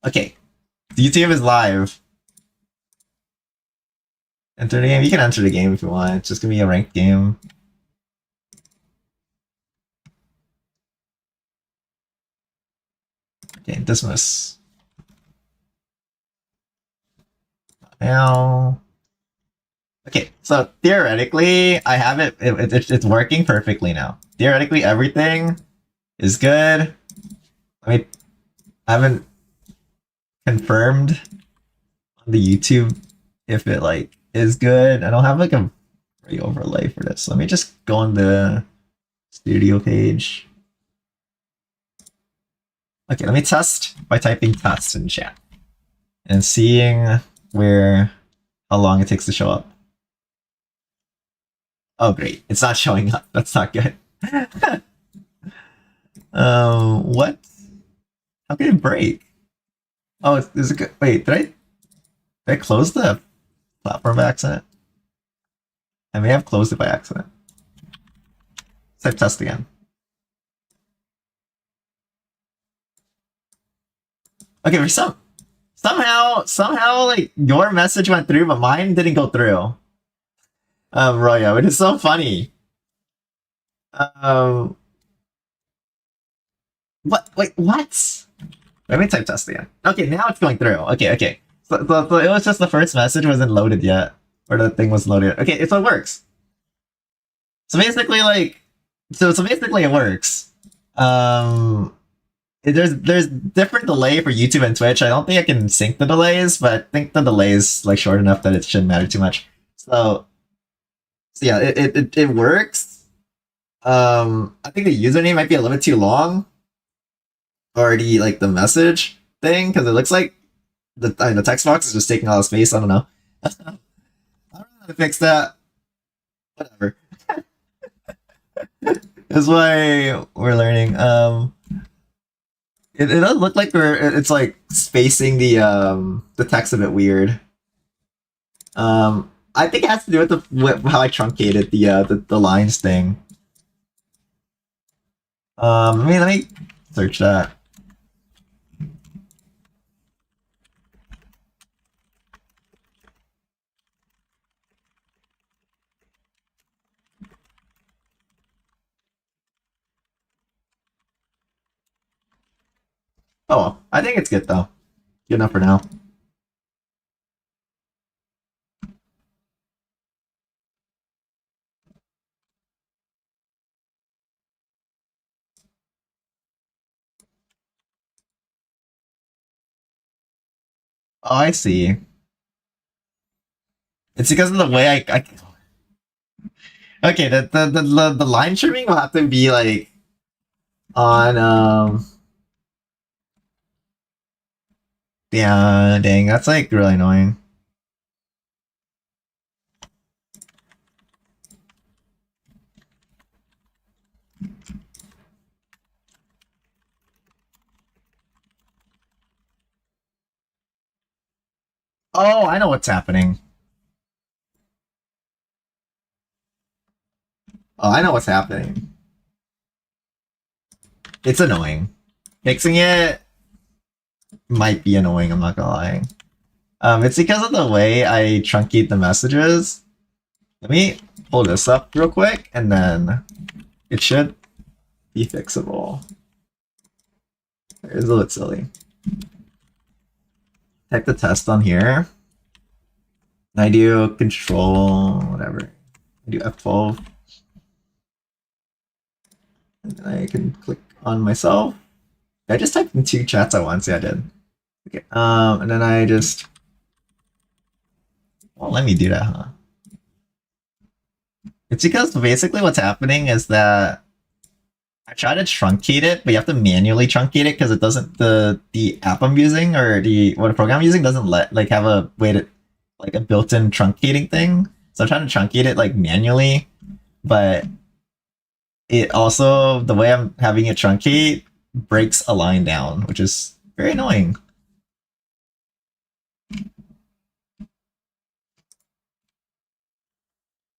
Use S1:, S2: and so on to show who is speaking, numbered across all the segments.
S1: Okay, YouTube is live. Enter the game. You can enter the game if you want. It's just gonna be a ranked game. Okay, dismiss. Now. Okay, so theoretically, I have it's working perfectly now. Theoretically, everything is good. I haven't confirmed on the YouTube if it like is good. I don't have like a free overlay for this. Let me just go on the studio page. Okay, let me test by typing test in chat and seeing how long it takes to show up. Oh great, it's not showing up. That's not good. What? How can it break? Oh, is it good? Wait, did I close the platform by accident? I may have closed it by accident. Let's type test again. Okay, for somehow like your message went through, but mine didn't go through. Roya, which is so funny. Um, what? Wait, what? Let me type test again. Okay, now it's going through. Okay. So it was just the first message wasn't loaded yet, or the thing was loaded. Okay, so it works. So basically, like, so basically, it works. There's different delay for YouTube and Twitch. I don't think I can sync the delays, but I think the delay is like short enough that it shouldn't matter too much. So yeah, it works. I think the username might be a little bit too long, or the message thing, because it looks like the text box is just taking all the space. I don't know. I don't know how to fix that. Whatever. That's why we're learning. It does look like it's like spacing the text a bit weird. I think it has to do with how I truncated the lines thing. Let me search that. Oh, well, I think it's good though. Good enough for now. Oh, I see. It's because of the way I okay, the line trimming will have to be like on yeah, dang, that's like really annoying. Oh, I know what's happening. Oh, I know what's happening. It's annoying. Fixing it might be annoying, I'm not gonna lie. It's because of the way I truncate the messages. Let me pull this up real quick, and then it should be fixable. It's a little silly. Type the test on here. And I do control, whatever. I do F12. And then I can click on myself. I just typed in 2 chats at once. Yeah, I did. Okay. And then I just. Well, let me do that, huh? It's because basically what's happening is that I try to truncate it, but you have to manually truncate it because it doesn't the app I'm using or the program I'm using doesn't have a way to like a built-in truncating thing. So I'm trying to truncate it like manually, but it also the way I'm having it truncate breaks a line down, which is very annoying.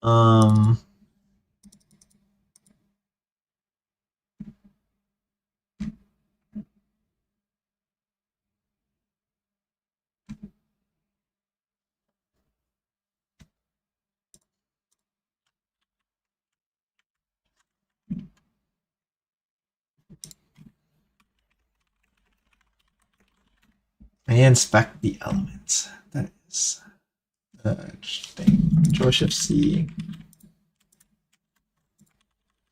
S1: Um may inspect the elements. That is thing. Control Shift C.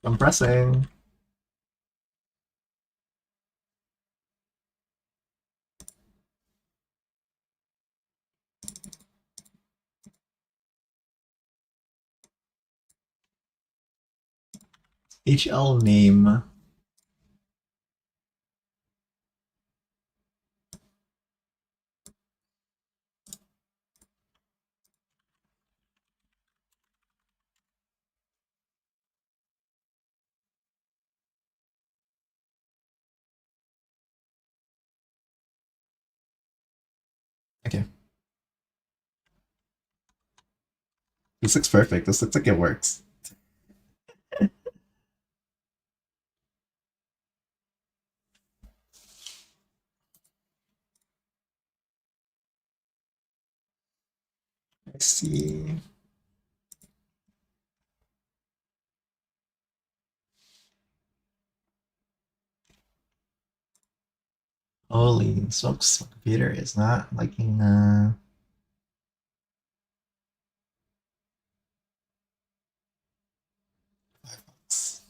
S1: I'm pressing. HL name. Okay. This looks perfect. This looks like it works. I see. Holy smokes, my computer is not liking Firefox.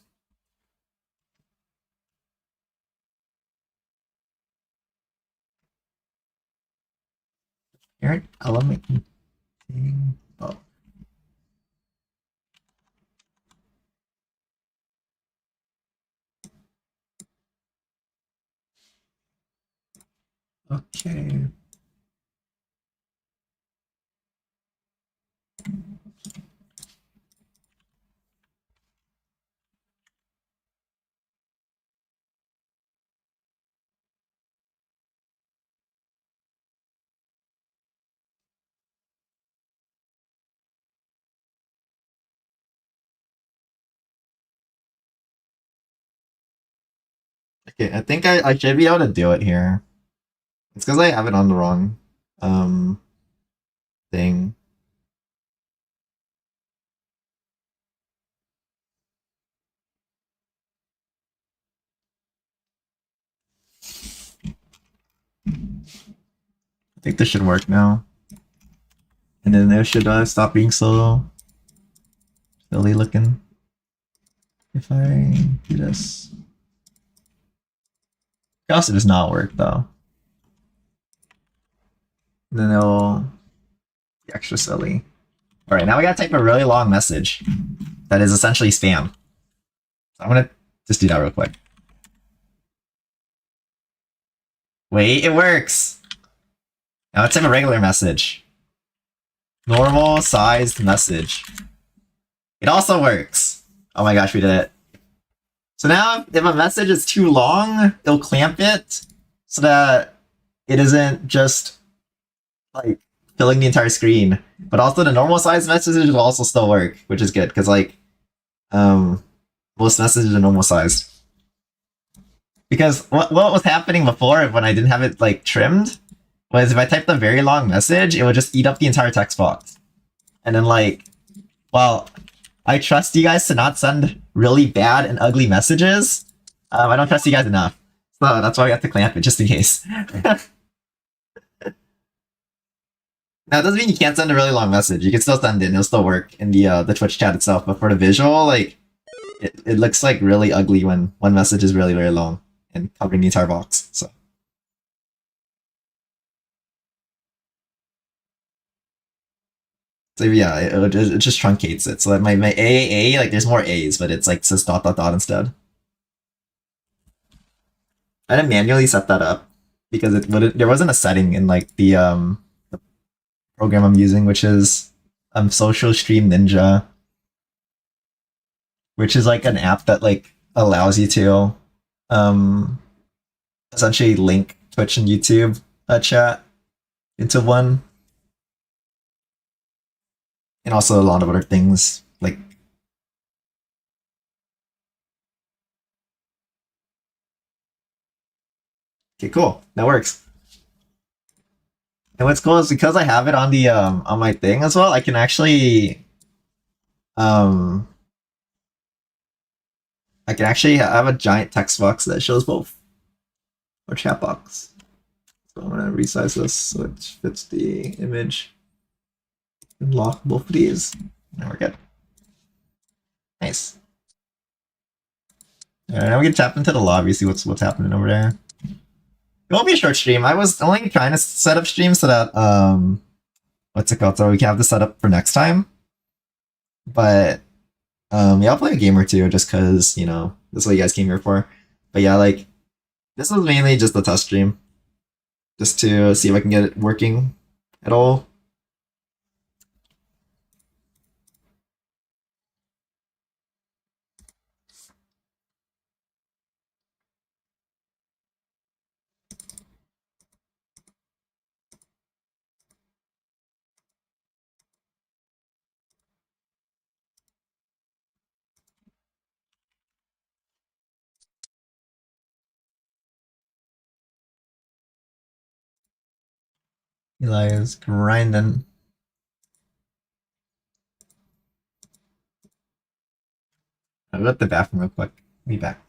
S1: Parent element containing oh. Okay. Okay, I think I should be able to do it here. It's because I have it on the wrong thing. I think this should work now. And then it should stop being so silly looking. If I do this. It also does not work though. And then it'll be extra silly. Alright, now we gotta type a really long message that is essentially spam. So I'm gonna just do that real quick. Wait, it works! Now let's type a regular message. Normal sized message. It also works. Oh my gosh, we did it. So now if a message is too long, it'll clamp it so that it isn't just like filling the entire screen. But also the normal size messages will also still work, which is good because like most messages are normal sized. Because what was happening before when I didn't have it like trimmed was if I typed a very long message, it would just eat up the entire text box. And then like, well, I trust you guys to not send really bad and ugly messages. I don't trust you guys enough. So that's why we have to clamp it, just in case. Now, it doesn't mean you can't send a really long message. You can still send it and it'll still work in the Twitch chat itself. But for the visual, like, it looks like really ugly when one message is really, really long and covering the entire box. So yeah, it just truncates it. So that my AAA, like there's more A's, but it's like says dot dot dot instead. I didn't manually set that up because it wouldn't. There wasn't a setting in like the program I'm using, which is Social Stream Ninja, which is like an app that like allows you to um essentially link Twitch and YouTube chat into one, and also a lot of other things like. Okay, cool. That works. And what's cool is because I have it on the on my thing as well, I can actually um I can actually have a giant text box that shows both. Or chat box. So I'm gonna resize this so it fits the image. And lock both of these. Now we're good. Nice. Alright, now we can tap into the lobby, see what's happening over there. It won't be a short stream. I was only trying to set up streams so that what's it called? So we can have this set up for next time. But yeah, I'll play a game or two just because, you know, that's what you guys came here for. But yeah, like this was mainly just a test stream. Just to see if I can get it working at all. Eli is grinding. I'll go to the bathroom real quick. Be back.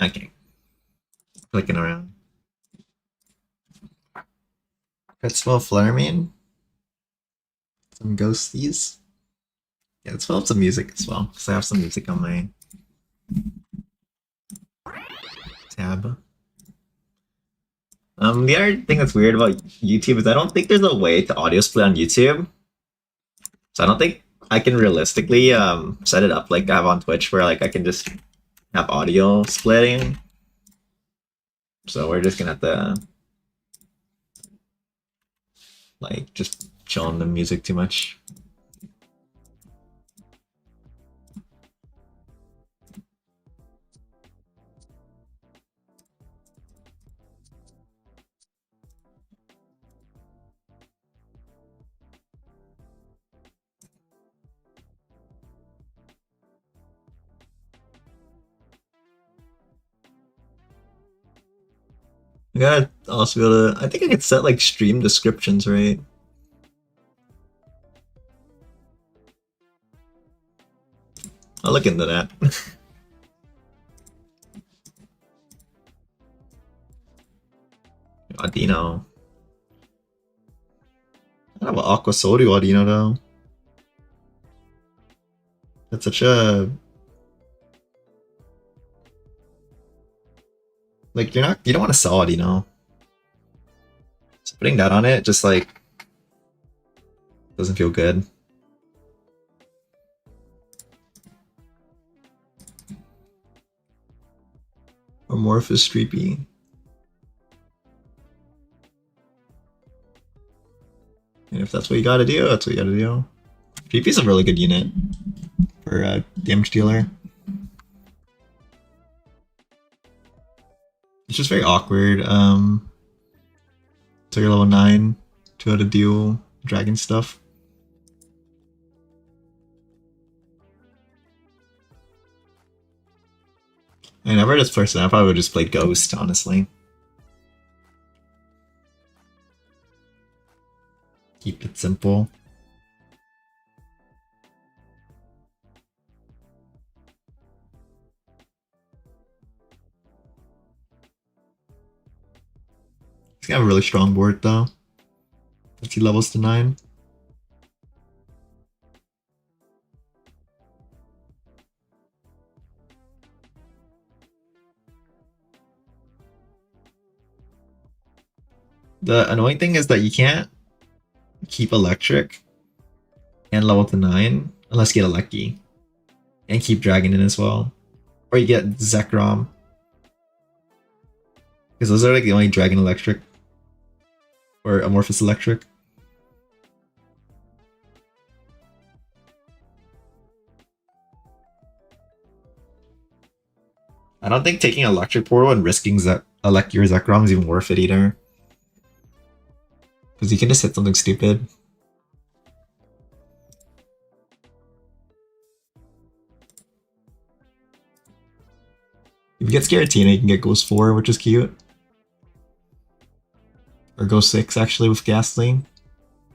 S1: Okay. Clicking around. Let's spell Fluttermane. Some ghosties. Yeah, let's fill up some music as well, because I have some music on my tab. The other thing that's weird about YouTube is I don't think there's a way to audio split on YouTube. So I don't think I can realistically set it up like I have on Twitch where like I can just have audio splitting. So we're just gonna have to like just chill on the music too much. I gotta also be able to. I think I could set like stream descriptions, right? I'll look into that. Audino. I have an Aqua Sodu Audino though. That's such a like you don't want to sell Audino. So putting that on it just like doesn't feel good. Amorphous Streepy. And if that's what you gotta do, that's what you gotta do. Streepy's a really good unit for damage dealer. It's just very awkward. So you're level 9 to how to deal dragon stuff. I never just person. I probably would just play Ghost, honestly. Keep it simple. He's got a really strong board though. Once he levels to 9. The annoying thing is that you can't keep electric and level to 9 unless you get a Lucky. And keep Dragon in as well. Or you get Zekrom. Because those are like the only Dragon Electric. Or Amorphous Electric. I don't think taking Electric Portal and risking your Zekrom is even worth it either. Because you can just hit something stupid. If you get Giratina, you can get Ghost 4, which is cute. Or Ghost 6 actually with Gastly.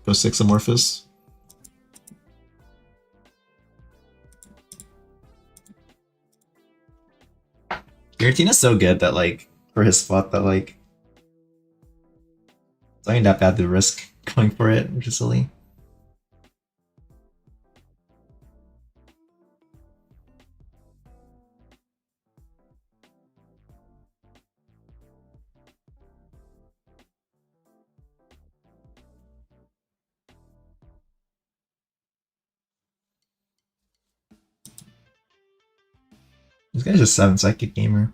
S1: Ghost 6 Amorphous. Giratina's so good that like, for his spot that like, it's not even that bad to risk going for it, which is silly. This guy's just 7 Psychic Gamer.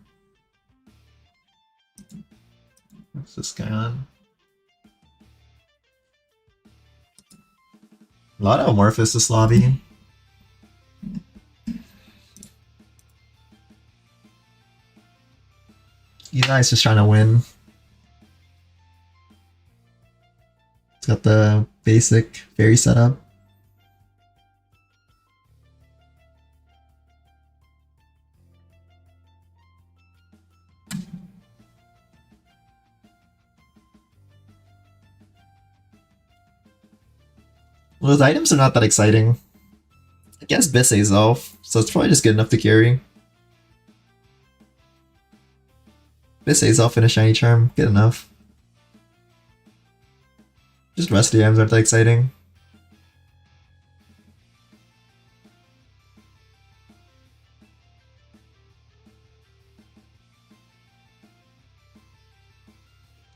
S1: What's this guy on? A lot of Amorphous this lobby. You guys just trying to win. It's got the basic fairy setup. Well, those items are not that exciting. I guess Bisay's off, so it's probably just good enough to carry. Bisay's off and a shiny charm, good enough. Just rest of the items aren't that exciting.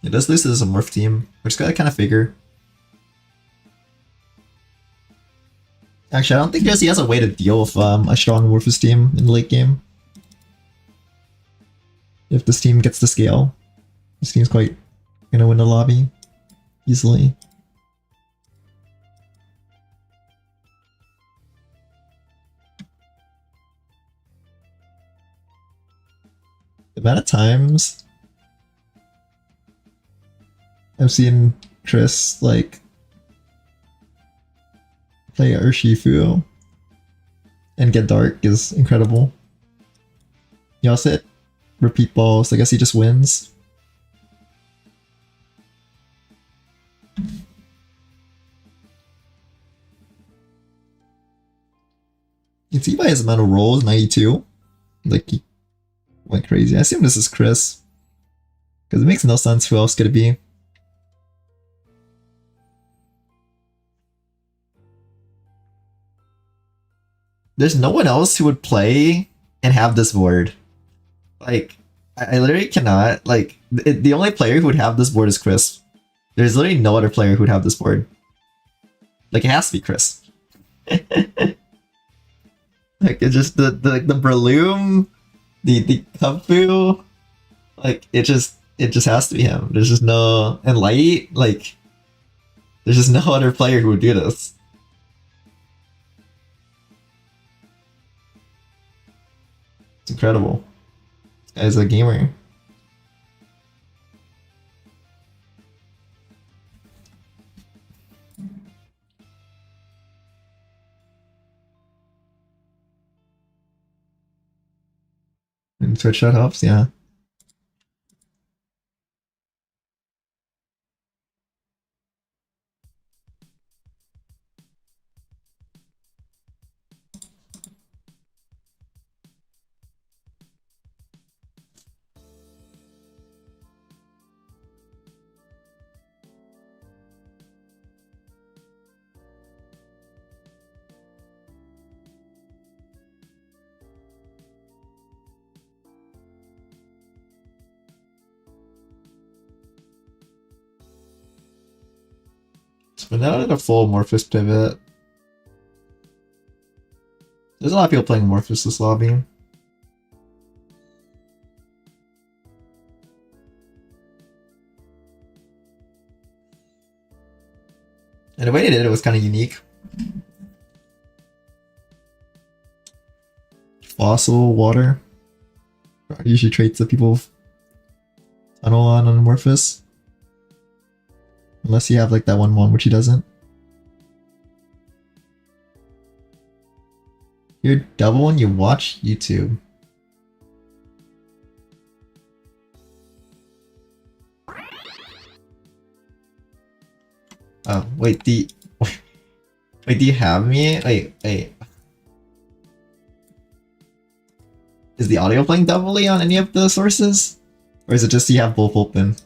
S1: It does lose to this Morph team, which gotta kind of figure. Actually, I don't think Jesse has a way to deal with a strong Amorphous team in the late game. If this team gets to scale, this team's quite gonna win the lobby easily. The amount of times I've seen Chris like play Urshifu and get dark is incredible. He also hit repeat balls, I guess he just wins. You can see by his amount of rolls, 92. Like he went crazy. I assume this is Chris. Because it makes no sense who else could it be. There's no one else who would play and have this board. Like, I literally cannot. Like, the only player who would have this board is Chris. There's literally no other player who would have this board. Like, it has to be Chris. Like, it's just the Breloom, the Kung like, it just has to be him. There's just no. And Light, like, there's just no other player who would do this. It's incredible. As a gamer. And Twitch that helps, yeah. But not in a full Morphus pivot. There's a lot of people playing Morphus this lobby. And the way they did it was kind of unique. Fossil water. Usually traits that people tunnel on Morphus. Unless you have like that one which he doesn't. You're double when you watch YouTube. Oh, wait, wait, do you have me? Wait. Is the audio playing doubly on any of the sources? Or is it just you have both open?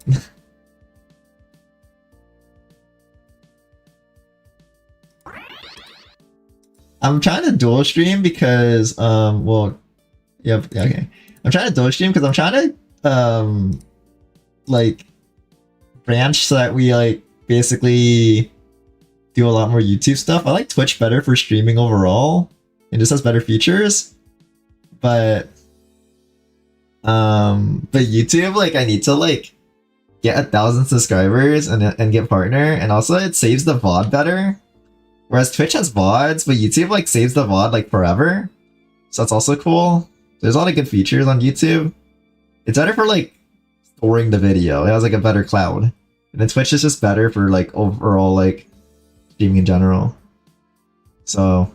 S1: I'm trying to dual stream because, well, yep, yeah, okay. I'm trying to dual stream because I'm trying to, like, branch so that we, like, basically do a lot more YouTube stuff. I like Twitch better for streaming overall. It just has better features. But YouTube, like, I need to, like, get 1,000 subscribers and get partner. And also it saves the VOD better. Whereas Twitch has VODs, but YouTube, like, saves the VOD, like, forever. So that's also cool. There's a lot of good features on YouTube. It's better for, like, storing the video. It has, like, a better cloud. And then Twitch is just better for, like, overall, like, streaming in general. So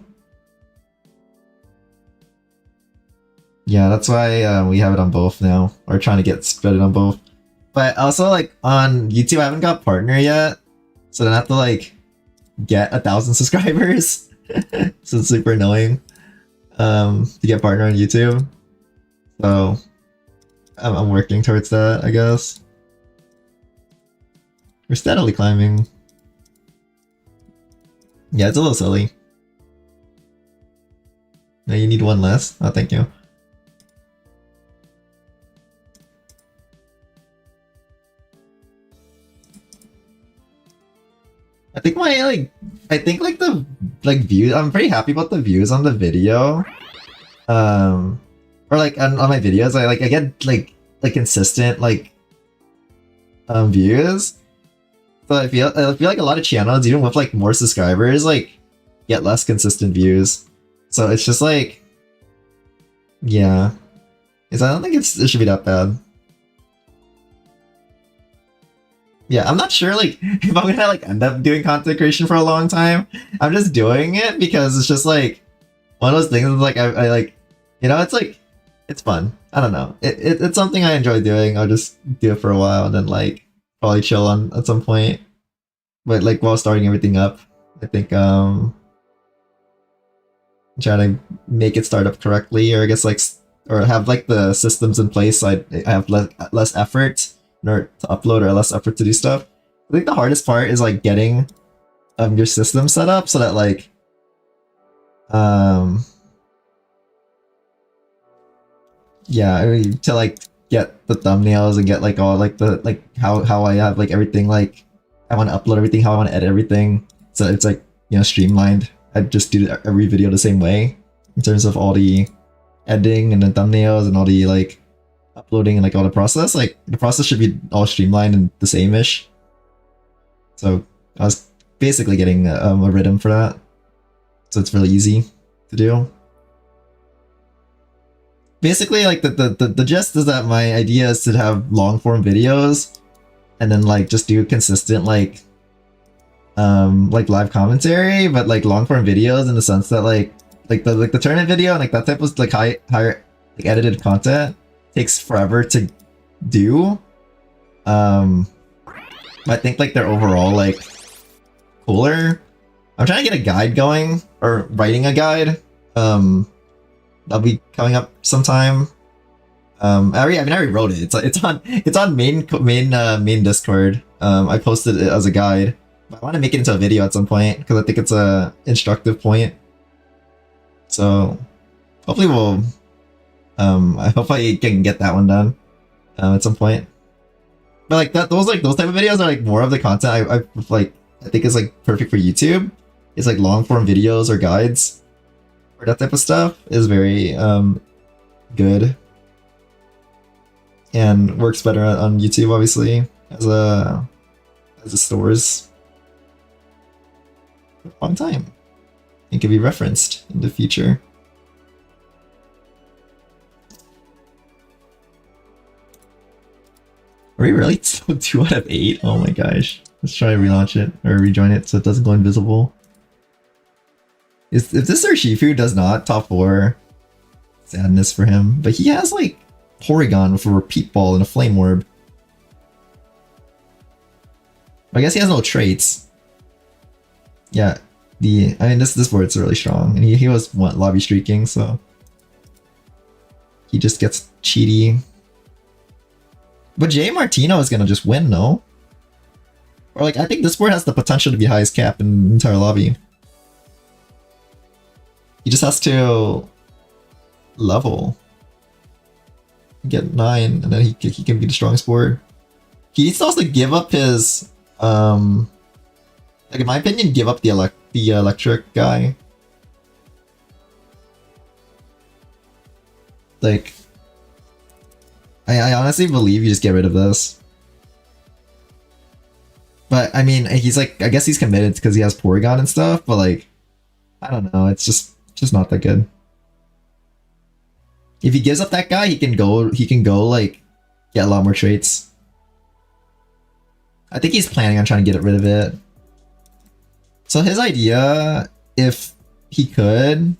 S1: yeah, that's why we have it on both now. Or trying to get spread it on both. But also, like, on YouTube, I haven't got partner yet. So then I have to, like, get 1,000 subscribers. So it's super annoying to get partner on YouTube. So I'm working towards that, I guess. We're steadily climbing. Yeah, it's a little silly. Now you need one less. Oh, thank you. I think the views, I'm pretty happy about the views on the video. Or like on my videos, I get like consistent views. So I feel like a lot of channels, even with like more subscribers, like get less consistent views. So it's just like, yeah. Because I don't think it should be that bad. Yeah, I'm not sure like if I'm gonna like end up doing content creation for a long time. I'm just doing it because it's just like one of those things like I like, you know, it's like it's fun. I don't know. It's something I enjoy doing. I'll just do it for a while and then like probably chill on at some point. But like while starting everything up, I think trying to make it start up correctly, or I guess like or have like the systems in place so I have less effort in order to upload or less effort to do stuff. I think the hardest part is like getting your system set up so that like yeah, I mean, to like get the thumbnails and get like all like the like how I have like everything, like I want to upload everything, how I want to edit everything, so it's like, you know, streamlined. I just do every video the same way in terms of all the editing and the thumbnails and all the like uploading and like all the process. Like the process should be all streamlined and the same-ish. So I was basically getting a rhythm for that, so it's really easy to do. Basically, like the gist is that my idea is to have long form videos and then like just do consistent like live commentary, but like long form videos in the sense that like the tournament video and like that type of like higher like edited content takes forever to do. I think like they're overall like cooler. I'm trying to get a guide going, or writing a guide. That'll be coming up sometime. I already wrote it. It's on main Discord. I posted it as a guide. I want to make it into a video at some point because I think it's a instructive point. So hopefully we'll I hope I can get that one done at some point. But like those type of videos are like more of the content I like I think is like perfect for YouTube. It's like long form videos or guides or that type of stuff is very good and works better on YouTube obviously as a stores for a long time. It can be referenced in the future. Are we really still 2 out of 8? Oh my gosh. Let's try to relaunch it or rejoin it so it doesn't go invisible. If this Urshifu does not top 4, sadness for him. But he has like Porygon with a repeat ball and a flame orb. I guess he has no traits. Yeah, I mean this board's really strong, and he was lobby streaking, so he just gets cheaty. But J Martino is gonna just win, no? Or like I think this board has the potential to be highest cap in the entire lobby. He just has to level, get 9, and then he can be the strongest board. He needs to also give up his like in my opinion, give up the electric guy. Like I honestly believe you just get rid of this. But I mean, he's like, I guess he's committed because he has Porygon and stuff, but like, I don't know, it's just not that good. If he gives up that guy, he can go like get a lot more traits. I think he's planning on trying to get rid of it. So his idea, if he could,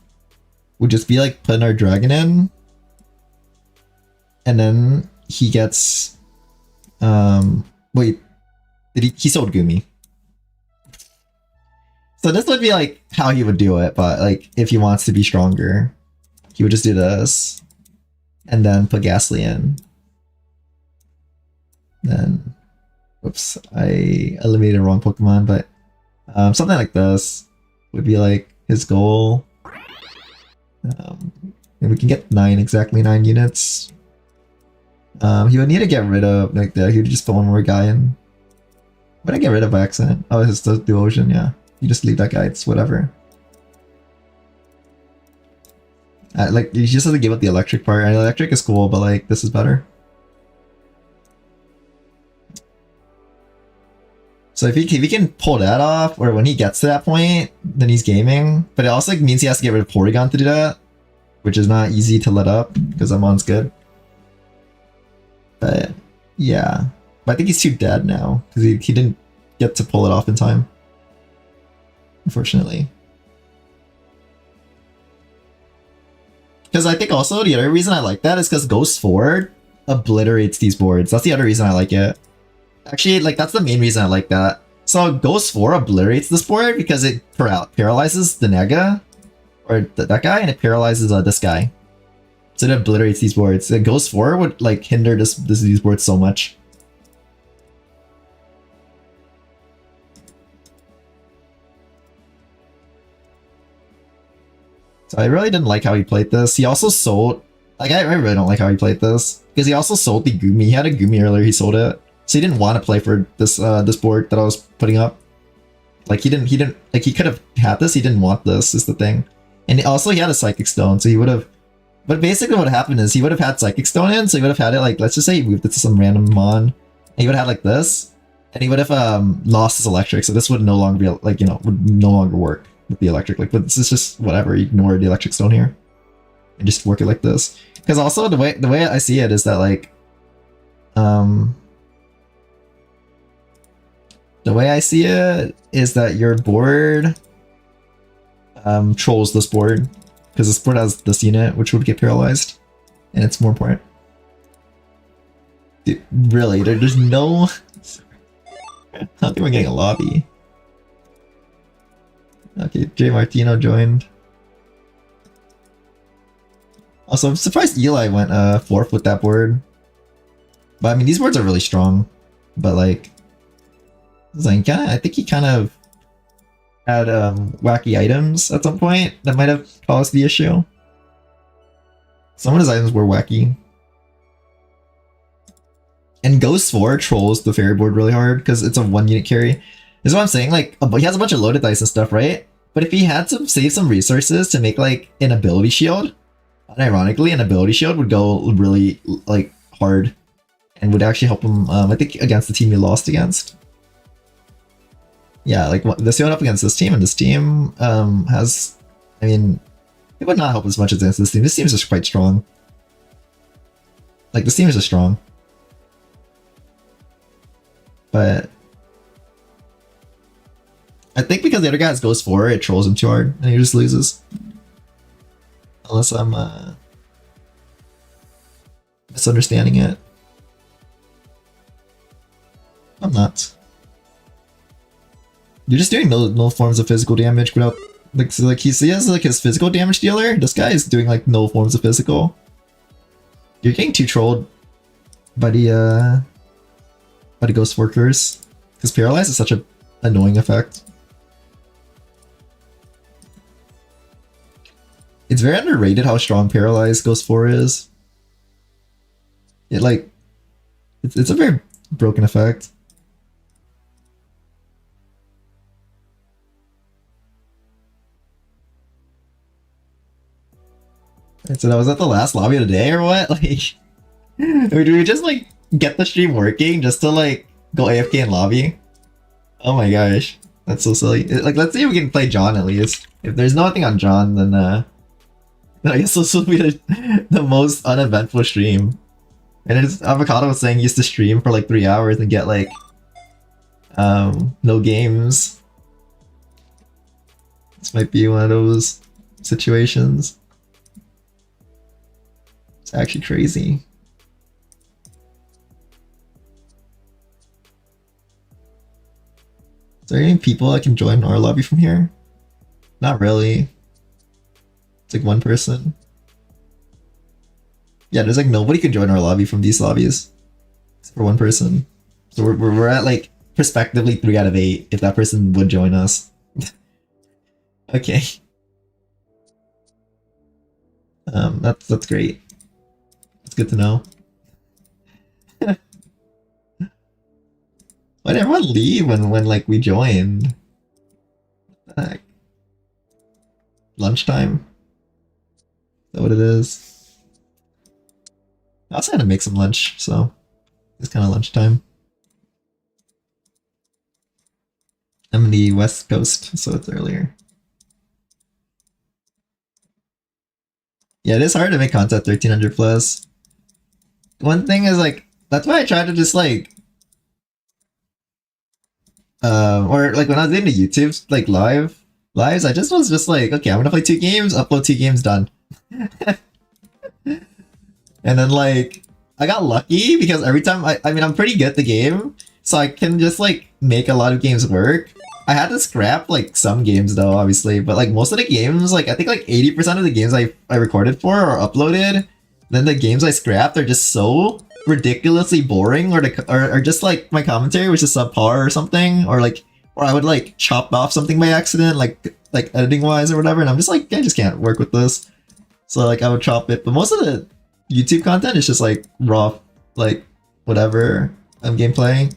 S1: would just be like putting our dragon in, and then he gets wait, did he sold Gumi. So this would be like how he would do it, but like if he wants to be stronger, he would just do this and then put Ghastly in. Then oops, I eliminated the wrong Pokemon, but something like this would be like his goal. And we can get exactly 9 units. He would need to get rid of like he would just put one more guy in. What did I get rid of by accident? Oh, it's the Duosion, yeah. You just leave that guy, it's whatever. Like you just have to give up the electric part. And electric is cool, but like this is better. So if he can pull that off, or when he gets to that point, then he's gaming. But it also means he has to get rid of Porygon to do that, which is not easy to let up because Amon's good. But yeah, but I think he's too dead now because he didn't get to pull it off in time, unfortunately. Because I think also the other reason I like that is because Ghost 4 obliterates these boards. That's the other reason I like it. Actually, like that's the main reason I like that. So Ghost 4 obliterates this board because it paralyzes the Nega, or that guy, and it paralyzes this guy. So it obliterates these boards. The Ghost 4 would like hinder these boards so much. So I really didn't like how he played this. He also sold, like I really don't like how he played this because he also sold the Gumi. He had a Gumi earlier. He sold it, so he didn't want to play for this this board that I was putting up. Like he didn't like he could have had this. He didn't want this. Is the thing, and also he had a Psychic Stone, so he would have. But basically, what happened is he would have had Psychic Stone in, so he would have had it like, let's just say he moved it to some random mon, and he would have had like this, and he would have lost his electric. So this would no longer be like, you know, would no longer work with the electric. Like, but this is just whatever. Ignore the Electric Stone here, and just work it like this. Because also the way I see it is that like, the way I see it is that your board trolls this board. Because this board has this unit, which would get paralyzed, and it's more important. Dude, really, there's no. I don't think we're getting a lobby. Okay, J Martino joined. Also, I'm surprised Eli went 4th with that board. But I mean, these boards are really strong. But like, I think he kind of had wacky items at some point that might have caused the issue. Some of his items were wacky. And Ghost 4 trolls the fairy board really hard because it's a 1 unit carry. This is what I'm saying. Like, he has a bunch of loaded dice and stuff, right? But if he had to save some resources to make like an ability shield, unironically, an ability shield would go really like hard, and would actually help him. I think against the team he lost against. Yeah, like this went up against this team, and this team has. I mean, it would not help as much as this team. This team is just quite strong. Like this team is just strong, but I think because the other guy goes for it, it trolls him too hard, and he just loses. Unless I'm misunderstanding it. I'm not. You're just doing no forms of physical damage without like so like he has like his physical damage dealer. This guy is doing like no forms of physical. You're getting too trolled by the Ghost Workers, because Paralyze is such a annoying effect. It's very underrated how strong Paralyze Ghost 4 is. It like it's a very broken effect. So that was at the last lobby of the day or what? Like, do we just like get the stream working just to like go AFK in lobby? Oh my gosh, that's so silly. Like, let's see if we can play John at least. If there's nothing on John, then I guess this will be the most uneventful stream. And it's Avocado was saying he used to stream for like 3 hours and get like no games. This might be one of those situations. It's actually crazy. Is there any people that can join our lobby from here? Not really. It's like one person. Yeah, there's like nobody can join our lobby from these lobbies. Except for one person. So we're at like prospectively 3 out of 8 if that person would join us. Okay. That's great. That's good to know. Why did everyone leave when like we joined? What the heck? Lunchtime? Is that what it is? I also had to make some lunch, so it's kind of lunchtime. I'm in the West Coast, so it's earlier. Yeah, it is hard to make content 1300 plus. One thing is like, that's why I try to just like, or like when I was into YouTube, like lives, I just was just like, okay, I'm gonna play 2 games, upload 2 games, done. And then like, I got lucky because every time, I mean, I'm pretty good at the game, so I can just like make a lot of games work. I had to scrap like some games though, obviously, but like most of the games, like I think like 80% of the games I recorded for or uploaded, then the games I scrapped are just so ridiculously boring, or just like my commentary was just subpar or something, or I would like chop off something by accident, like editing wise or whatever, and I'm just like, I just can't work with this. So like I would chop it, but most of the YouTube content is just like raw, like whatever I'm gameplay.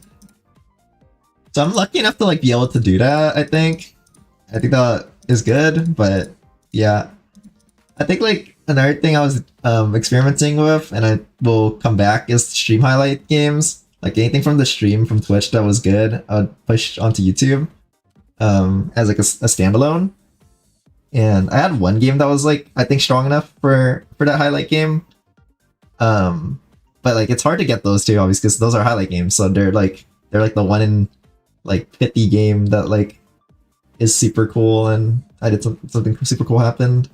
S1: So I'm lucky enough to like be able to do that, I think. I think that is good, but yeah. I think like another thing I was experimenting with, and I will come back, is stream highlight games. Like anything from the stream from Twitch that was good, I would push onto YouTube as like a standalone. And I had one game that was like, I think strong enough for that highlight game. But like it's hard to get those two obviously because those are highlight games, so they're like the one in like 50 game that like is super cool, and I did something super cool happened.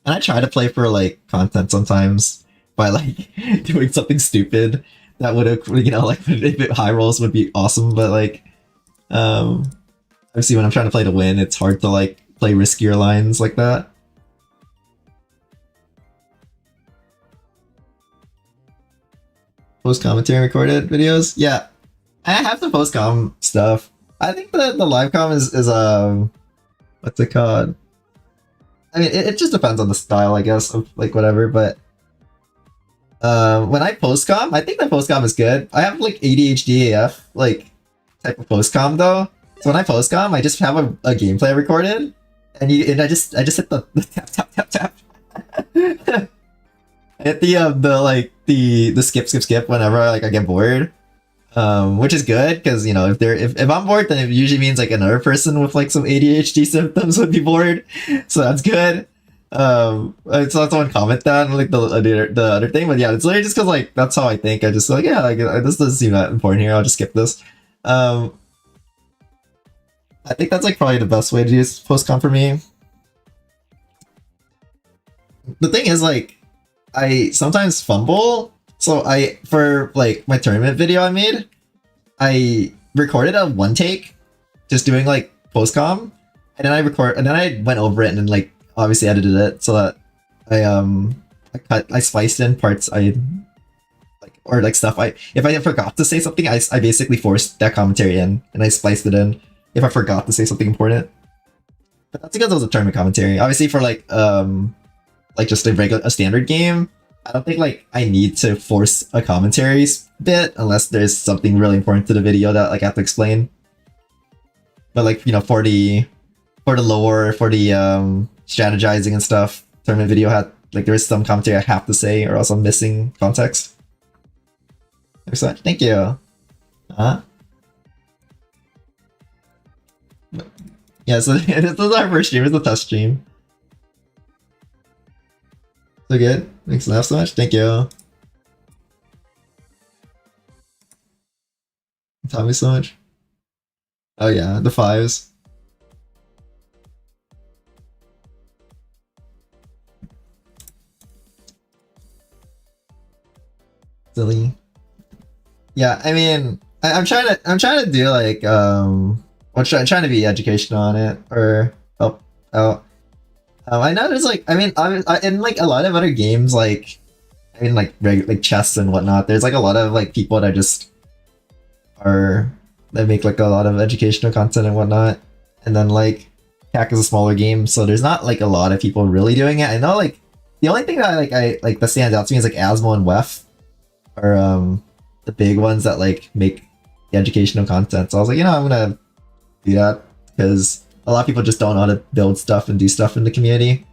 S1: And I try to play for like content sometimes by like doing something stupid that would have, you know, like if it high rolls would be awesome, but like obviously when I'm trying to play to win, it's hard to like play riskier lines like that. Post commentary recorded videos? Yeah. I have the post com stuff. I think the live com is what's it called? I mean it just depends on the style, I guess, of like whatever, but When I postcom, I think the postcom is good. I have like ADHD AF like type of postcom though. So when I postcom, I just have a gameplay recorded, and I just hit the tap tap tap tap. I hit the like the skip whenever I get bored. Which is good because, you know, if I'm bored, then it usually means like another person with like some ADHD symptoms would be bored, so that's good. I saw someone comment that and like the other thing, but yeah, it's literally just because like that's how I think. I just like, yeah, like this doesn't seem that important here. I'll just skip this. I think that's like probably the best way to use postcom for me. The thing is, like, I sometimes fumble. So for like my tournament video I made, I recorded a one take, just doing like postcom, and then I went over it and then like obviously edited it so that I spliced in parts I like, or like stuff if I forgot to say something, I basically forced that commentary in and I spliced it in if I forgot to say something important. But that's because it was a tournament commentary. Obviously for like just a standard game, I don't think like I need to force a commentary bit unless there's something really important to the video that like I have to explain. But like, you know, for the lore, for the strategizing and stuff, tournament video had like there is some commentary I have to say or else I'm missing context. Excellent, thank you. Yeah, so this is our first stream. It's a test stream. So good. Thanks so much. Thank you. Taught me so much. Oh yeah, the fives. Silly. Yeah, I mean, I'm trying to do like I'm trying to be educational on it or help out. I know there's like, I mean, in like a lot of other games, like, I mean, like chess and whatnot, there's like a lot of like people that just that make like a lot of educational content and whatnot. And then like, CAC is a smaller game, so there's not like a lot of people really doing it. I know like, the only thing that that stands out to me is like Asmo and WEF are the big ones that like make the educational content. So I was like, you know, I'm gonna do that because a lot of people just don't know how to build stuff and do stuff in the community.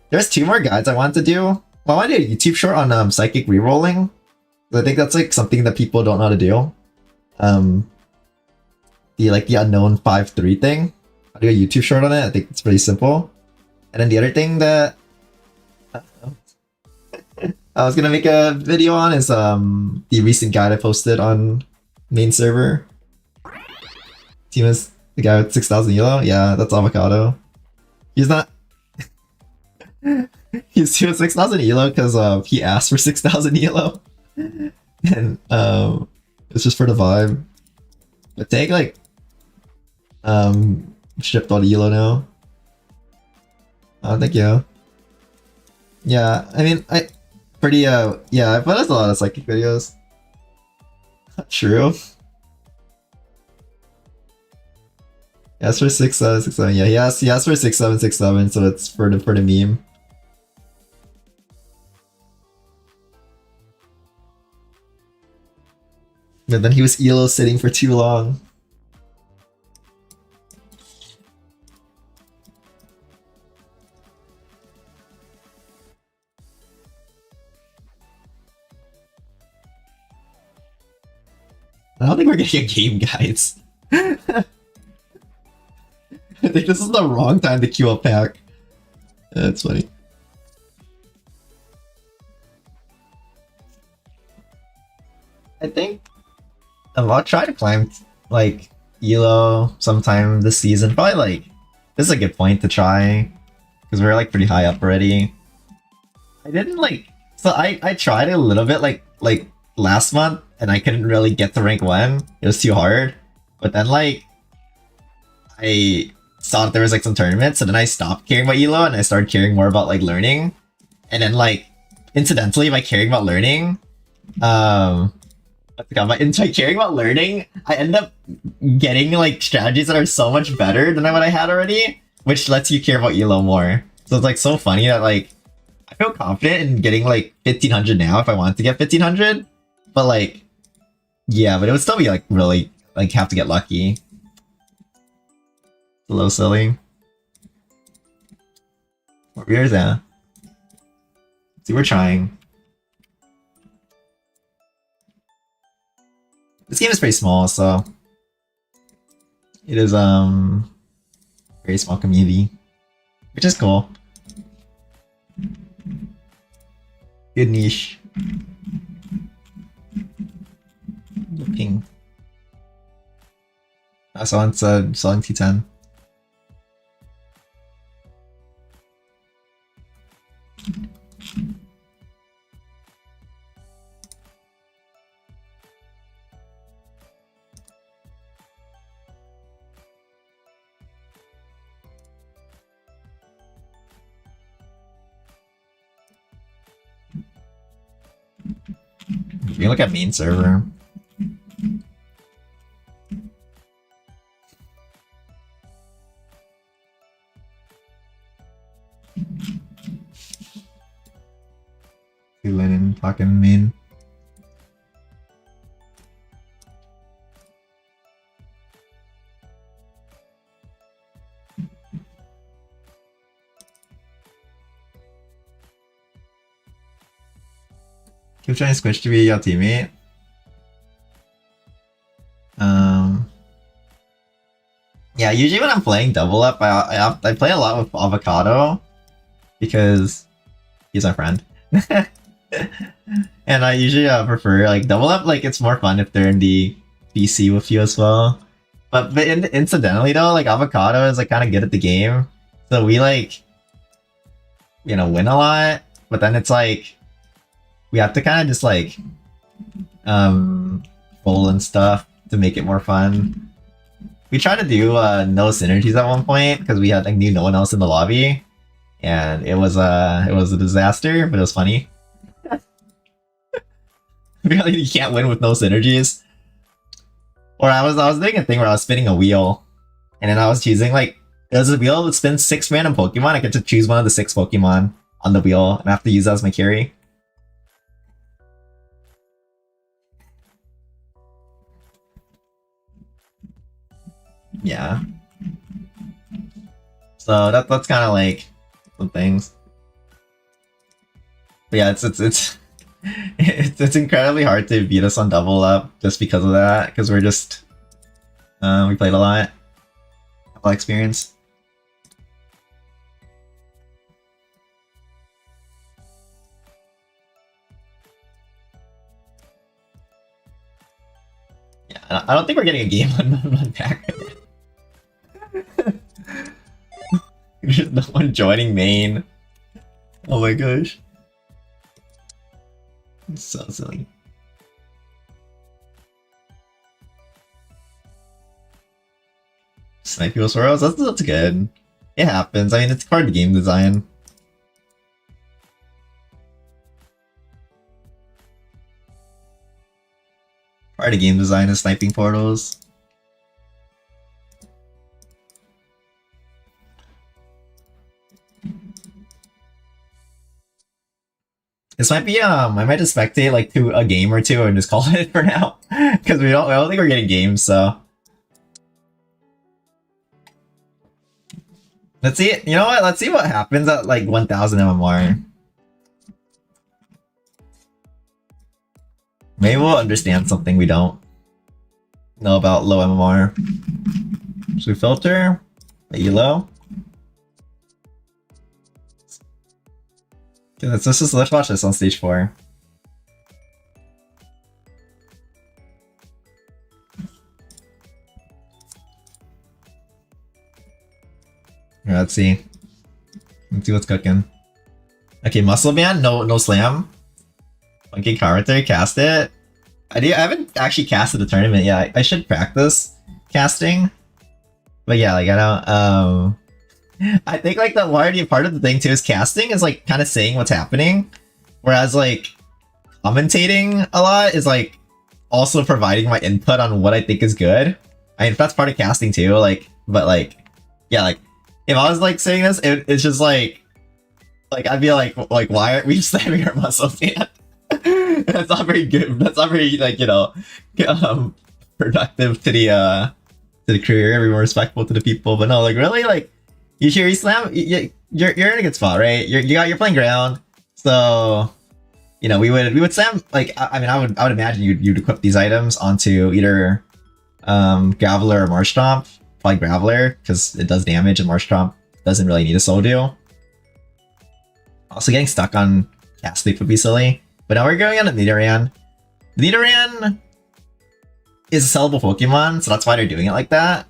S1: There's 2 more guides I want to do. Well, I want to do a YouTube short on psychic rerolling. I think that's like something that people don't know how to do. The unknown 5-3 thing. I'll do a YouTube short on it. I think it's pretty simple. And then the other thing that I was gonna make a video on is the recent guide I posted on main server. Team is the guy with 6,000 elo? Yeah, that's Avocado. He's not... he's 6,000 elo because he asked for 6,000 elo. And it's just for the vibe. But take like... shipped all the elo now. Oh, thank you. Yeah, I mean, yeah, I've put a lot of psychic videos. True. He asked for 6,767. Yeah, he asked for 6,767, so it's for the meme. But then he was elo sitting for too long. I don't think we're getting a game, guys. I think this is the wrong time to queue a pack. That's funny. I think I'll try to climb like elo sometime this season. Probably like this is a good point to try because we're like pretty high up already. I didn't like I tried a little bit like last month and I couldn't really get to rank 1. It was too hard. But then like I saw that there was like some tournaments, so then I stopped caring about elo and I started caring more about like learning. And then like incidentally by caring about learning, by caring about learning, I end up getting like strategies that are so much better than what I had already, which lets you care about elo more. So it's like so funny that like feel confident in getting like 1500 now if I wanted to get 1500, but like, yeah, but it would still be like really like have to get lucky. Low ceiling. Where is that? See, we're trying. This game is pretty small, so it is very small community, which is cool. Good niche. Ping. Someone said selling T10. You can look at main server. Linen talking main. Keep trying to switch to be your teammate. Yeah, usually when I'm playing double up, I play a lot with Avocado because he's my friend. And I usually prefer like double up. Like it's more fun if they're in the PC with you as well. But incidentally though, like Avocado is like kind of good at the game, so we like, you know, win a lot. But then it's like we have to kind of just like roll and stuff to make it more fun. We tried to do no synergies at one point because we had like knew no one else in the lobby, and it was a disaster, but it was funny. Really, you can't win with no synergies. Or I was doing a thing where I was spinning a wheel, and then I was choosing like there's a wheel that spins 6 random Pokemon. I get to choose one of the 6 Pokemon on the wheel, and I have to use that as my carry. Yeah. So that's kind of like some things. But yeah, it's incredibly hard to beat us on double up just because of that, because we're just we played a lot. Have a lot of experience. Yeah, I don't think we're getting a game on run back. There's no one joining main. Oh my gosh. It's so silly. Snipe people swirls? That's good. It happens. I mean, it's part of game design. Part of game design is sniping portals. This might be I might just spectate like to a game or two and just call it for now. Because I don't think we're getting games, so. Let's see, you know what? Let's see what happens at like 1000 MMR. Maybe we'll understand something we don't know about low MMR. Should we filter? Elo? Okay, let's watch this on stage 4. Let's see. Let's see what's cooking. Okay, Muscle Band, no slam. Funky character, cast it. I haven't actually casted a tournament yet. I should practice casting. But yeah, like I don't I think like the part of the thing too is casting is like kind of saying what's happening. Whereas like commentating a lot is like also providing my input on what I think is good. I mean, if that's part of casting too, like, but like, yeah, like if I was like saying this, it's just like Like I feel like why aren't we slamming our muscles, man? That's not very good. That's not very like um productive to the career. Be more respectful to the people. But no, like really, like you slam. You're in a good spot, right? You're playing ground, so we would slam. Like I mean, I would imagine you'd equip these items onto either Graveler or Marshtomp. Probably Graveler because it does damage, and Marshtomp doesn't really need a soul deal. Also, getting stuck on Cast Sleep would be silly. But now we're going on to Nidoran. Nidoran is a sellable Pokemon, so that's why they're doing it like that.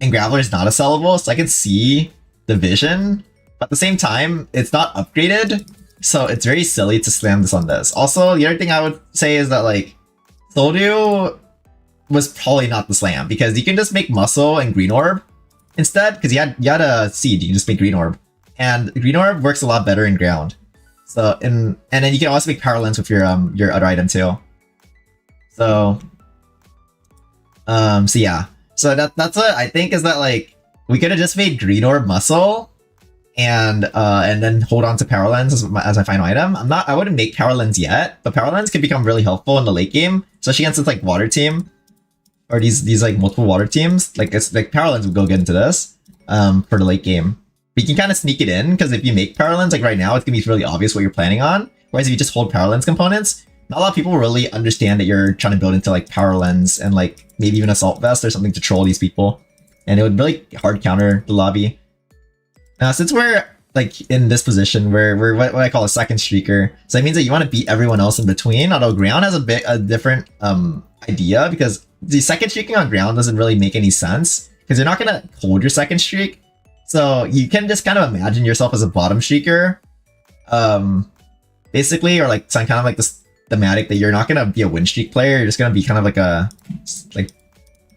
S1: And Graveler is not a sellable, so I can see the vision. But at the same time, it's not upgraded, so it's very silly to slam this on this. Also, the other thing I would say is that like Soldew was probably not the slam because you can just make Muscle and Green Orb instead because you had a seed, you can just make Green Orb. And Green Orb works a lot better in ground. So and then you can also make Power Lens with your other item too. So so yeah. So that's what I think is that like we could have just made Green Orb Muscle and then hold on to Power Lens as my final item. I wouldn't make Power Lens yet, but Power Lens could become really helpful in the late game, especially against this like water team or these like multiple water teams. Like it's like Power Lens would go get into this for the late game. But you can kind of sneak it in because if you make Power Lens like right now, it's gonna be really obvious what you're planning on. Whereas if you just hold Power Lens components, not a lot of people really understand that you're trying to build into like Power Lens and like maybe even Assault Vest or something to troll these people. And it would really hard counter the lobby. Now, since we're like in this position where we're what I call a second streaker, so that means that you want to beat everyone else in between. Although ground has a different idea because the second streaking on ground doesn't really make any sense because you're not gonna hold your second streak. So you can just kind of imagine yourself as a bottom streaker, basically, or like some kind of like this thematic that you're not gonna be a win streak player. You're just gonna be kind of like a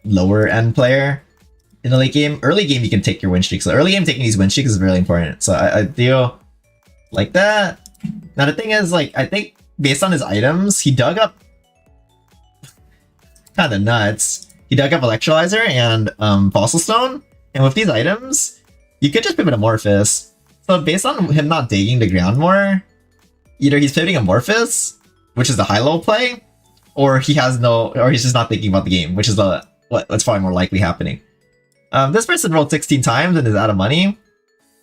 S1: lower end player. In the late game, early game, you can take your win streaks. So early game, taking these win streaks is really important. So I feel like that. Now the thing is, like, I think based on his items, he dug up kind of nuts. He dug up Electrolyzer and Fossil Stone, and with these items, you could just pivot Amorphous. So based on him not digging the ground more, either he's pivoting Amorphous, which is the high-low play, or he's just not thinking about the game, which is what's probably more likely happening. This person rolled 16 times and is out of money,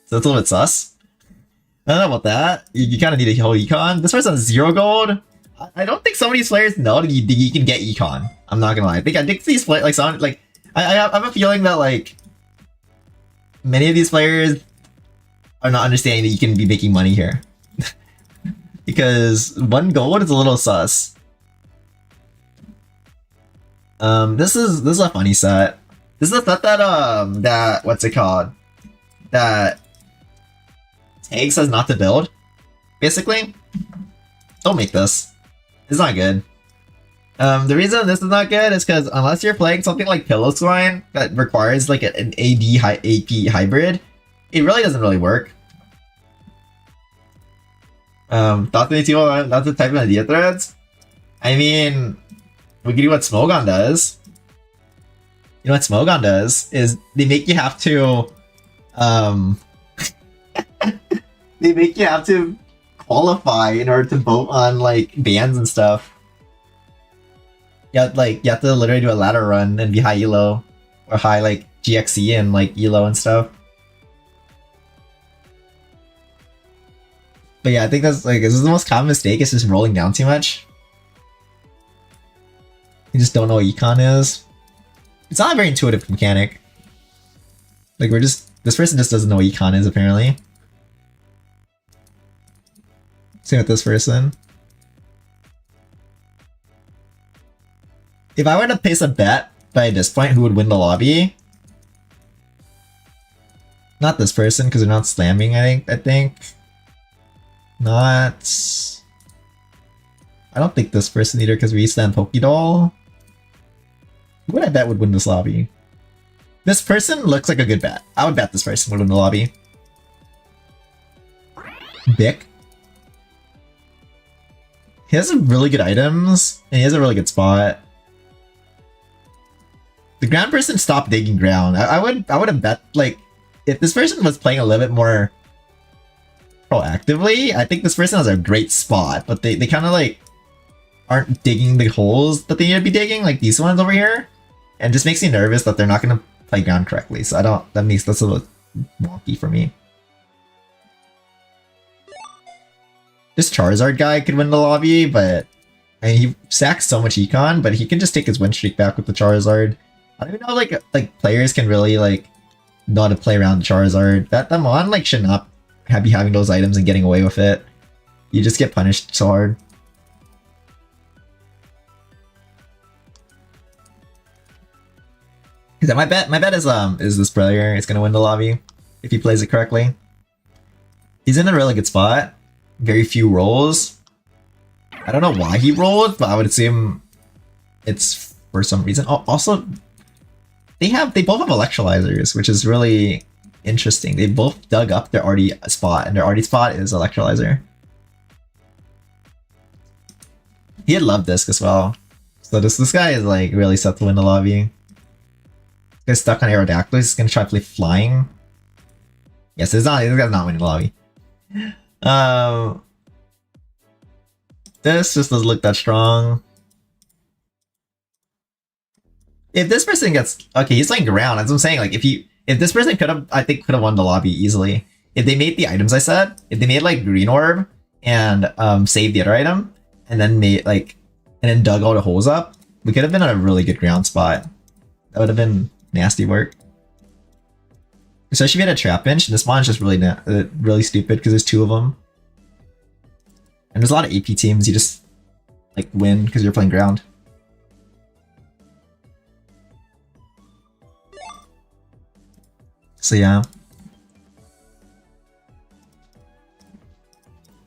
S1: so it's a little bit sus. I don't know about that. You kind of need a whole econ. This person has 0 gold. I don't think some of these players know that you can get econ. I'm not gonna lie. I think these players I have a feeling that like many of these players are not understanding that you can be making money here because 1 gold is a little sus. This is a funny set. This is a set that what's it called? That Tag says not to build. Basically, don't make this. It's not good. The reason this is not good is because unless you're playing something like Pillow-Swine that requires like an AP hybrid, it really doesn't really work. Thought 22, that's the type of idea threads. I mean, we can do what Smogon does. You know what Smogon does is they make you have to they make you have to qualify in order to vote on like bans and stuff. Yeah, like you have to literally do a ladder run and be high elo or high like GXE and like elo and stuff. But yeah, I think this is the most common mistake. It's just rolling down too much. You just don't know what econ is. It's not a very intuitive mechanic. Like this person just doesn't know what econ is apparently. Same with this person. If I were to place a bet by this point, who would win the lobby? Not this person because they're not slamming. I think. Not. I don't think this person either because we slam Pokédoll. Who would I bet would win this lobby? This person looks like a good bet. I would bet this person would win the lobby. Bick. He has some really good items, and he has a really good spot. The ground person stopped digging ground. I would have bet like if this person was playing a little bit more proactively. I think this person has a great spot, but they kind of like aren't digging the holes that they need to be digging, like these ones over here, and just makes me nervous that they're not going to play ground correctly. So I don't. That's a little wonky for me. This Charizard guy could win the lobby, but I mean, he sacks so much econ, but he can just take his win streak back with the Charizard. I don't even know like players can really like know how to play around the Charizard. That mon like should not be having those items and getting away with it. You just get punished so hard. My bet is this player is gonna win the lobby if he plays it correctly. He's in a really good spot. Very few rolls. I don't know why he rolled, but I would assume it's for some reason. Oh, also, they both have electrolyzers, which is really interesting. They both dug up their Artie spot, and their Artie spot is electrolyzer. He had Love Disc as well. So this guy is like really set to win the lobby. This guy's stuck on Aerodactyl. He's gonna try to play flying. Yes, this guy's not winning the lobby. This just doesn't look that strong. If this person gets okay, he's playing ground. That's what I'm saying. Like if this person could have won the lobby easily. If they made the items I said, if they made like green orb and saved the other item, and then dug all the holes up, we could have been in a really good ground spot. That would have been nasty work. Especially if we had a trap bench, and this mon's just really stupid because there's two of them. And there's a lot of AP teams, you just like win because you're playing ground. So yeah.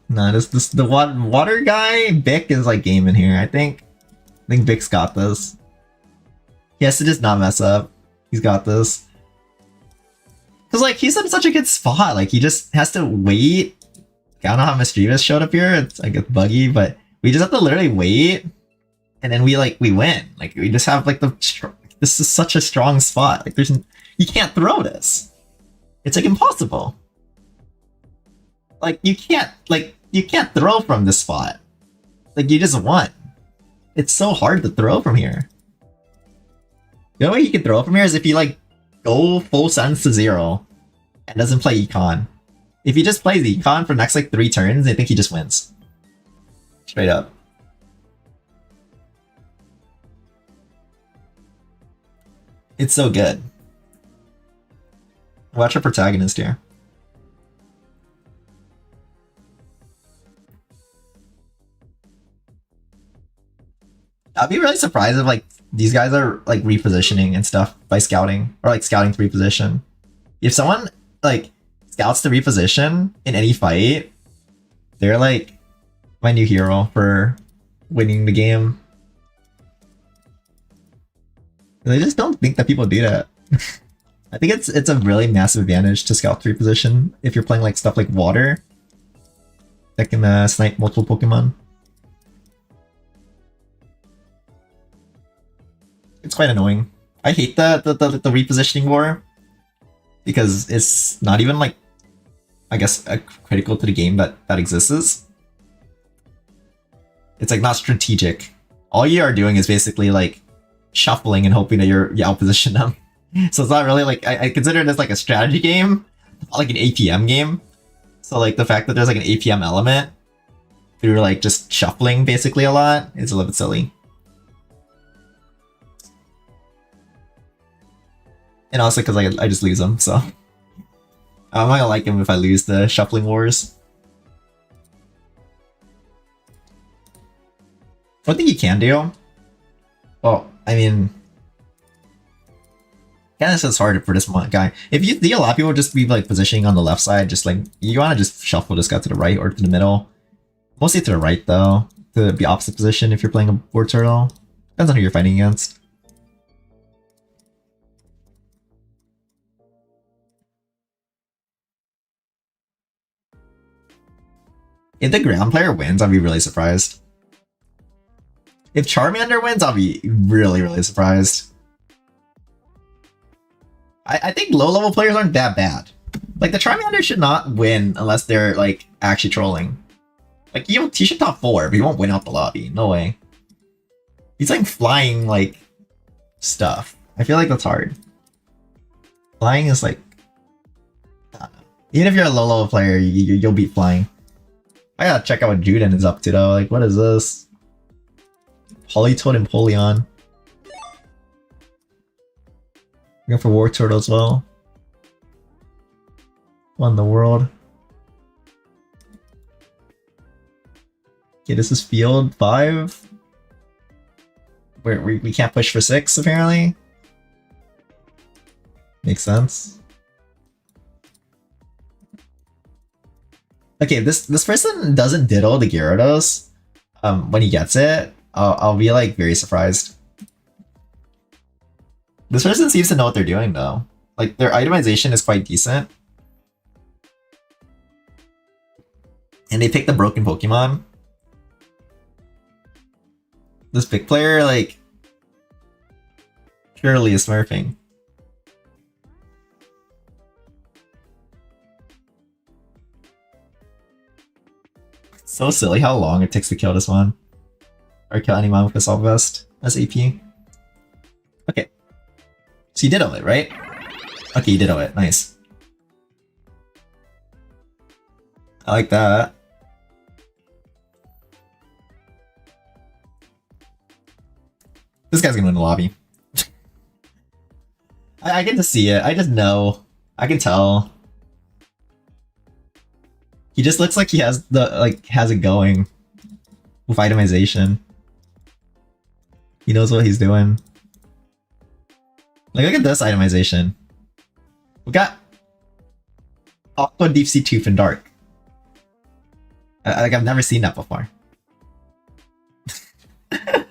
S1: Nah, the water guy, Bic is like gaming here. I think Bic's got this. He has to just not mess up. He's got this. Cause like he's in such a good spot. Like he just has to wait. I don't know how Mischievous showed up here. It's like it's buggy, but we just have to literally wait, and then we win. Like we just have like this is such a strong spot. Like you can't throw this. It's like impossible. Like you can't throw from this spot. Like you just won. It's so hard to throw from here. The only way you can throw from here is if you like go full sentence to 0 and doesn't play econ. If he just plays econ for the next like 3 turns, I think he just wins. Straight up. It's so good. Watch our protagonist here. I'd be really surprised if like these guys are like repositioning and stuff by scouting, or like scouting to reposition. If someone like scouts to reposition in any fight, they're like my new hero for winning the game. I just don't think that people do that. I think it's a really massive advantage to scout to reposition if you're playing like stuff like water that can snipe multiple Pokemon. It's quite annoying. I hate the repositioning war because it's not even like, I guess, critical to the game that exists. It's like not strategic. All you are doing is basically like shuffling and hoping that you outposition them. So it's not really like, I consider it as like a strategy game, not like an APM game. So like the fact that there's like an APM element through like just shuffling basically a lot is a little bit silly. And also because I just lose them, so I'm not gonna like him if I lose the shuffling wars. One thing you can do, well, I mean, kind of it's hard for this guy. If you see a lot of people just be like positioning on the left side, just like you want to just shuffle this guy to the right or to the middle. Mostly to the right though, to be opposite position if you're playing a board turtle. Depends on who you're fighting against. If the ground player wins, I'll be really surprised. If Charmander wins, I'll be really, really surprised. I think low-level players aren't that bad. Like the Charmander should not win unless they're like actually trolling. Like he should top 4, but he won't win out the lobby. No way. He's like flying like stuff. I feel like that's hard. Flying is like, I don't know. Even if you're a low level player, you'll beat flying. I gotta check out what Juden is up to though. Like, what is this? Politoed and Polion. Going for War Turtle as well. Won the world. Okay, this is field 5. Where we can't push for 6 apparently. Makes sense. Okay, this person doesn't diddle the Gyarados when he gets it. I'll be like very surprised. This person seems to know what they're doing though. Like their itemization is quite decent. And they pick the broken Pokemon. This big player, like, purely is smurfing. It's so silly how long it takes to kill this one. Or kill anyone with Assault Vest as AP. Okay. So you did it, right? Okay, you did it. Nice. I like that. This guy's gonna win the lobby. I get to see it. I just know. I can tell. He just looks like he has has it going with itemization. He knows what he's doing. Like, look at this itemization. We got Aqua, Deep Sea, Tooth, and Dark. Like, I've never seen that before. Can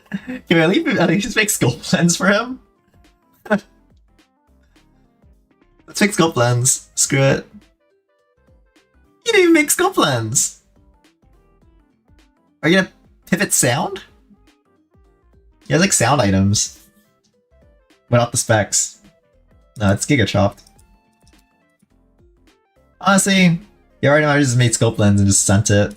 S1: we at least make Scope Lens for him? Let's make Scope Lens. Screw it. You didn't even make Scope Lens! Are you gonna pivot sound? He has like sound items. Without the specs. No, it's Giga Chopped. Honestly, you already know I just made Scope Lens and just sent it.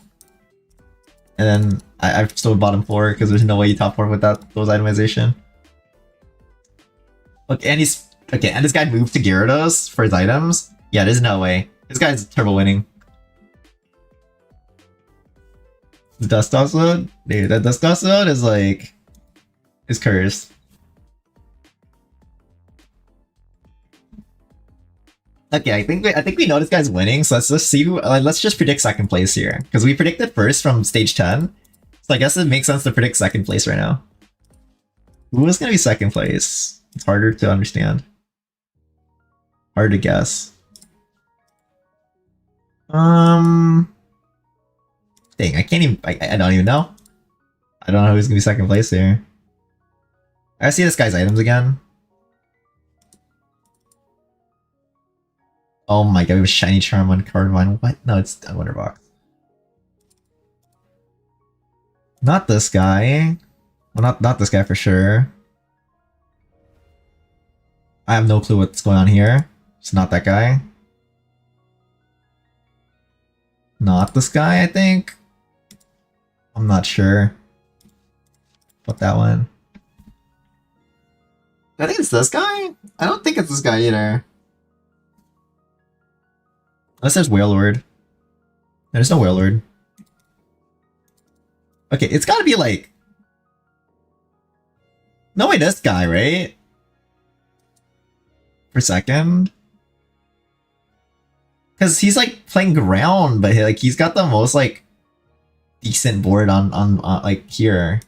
S1: And then I've still bottom 4 because there's no way you top 4 without those itemization. Look, and he's okay, and this guy moved to Gyarados for his items. Yeah, there's no way. This guy's turbo winning. The Dustossode? Dude, that Dustossode is like is cursed. Okay, I think we know this guy's winning, so let's just see who. Let's just predict second place here because we predicted first from stage 10, so I guess it makes sense to predict second place right now. Who is gonna be second place? It's harder to understand. Hard to guess. Dang, I can't even. I don't even know. I don't know who's gonna be second place here. I see this guy's items again. Oh my god, we have a shiny Charm Cardamine. What? No, it's a Wonder Box. Not this guy. Well, not this guy for sure. I have no clue what's going on here. It's not that guy. Not this guy, I think. I'm not sure. What that one? I think it's this guy? I don't think it's this guy either. Unless there's Wailord. There's no Wailord. Okay, it's gotta be like... No way, this guy, right? For second? Because he's like playing ground, but like he's got the most like decent board on like here.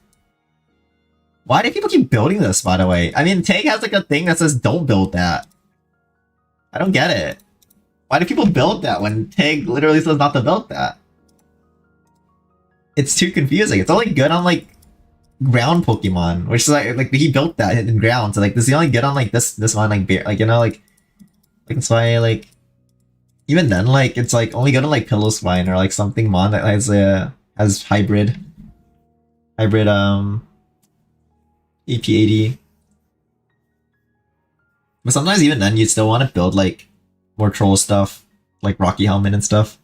S1: Why do people keep building this, by the way? I mean, Tag has like a thing that says don't build that. I don't get it. Why do people build that when Tag literally says not to build that? It's too confusing. It's only good on like ground Pokemon, which is like he built that in ground. So like this is only good on like this one like bear, like you know like that's why like even then like it's like only good on like Pillow-Spine or like something mon that has hybrid AP80. But sometimes even then you still want to build like more troll stuff. like Rocky Helmet and stuff.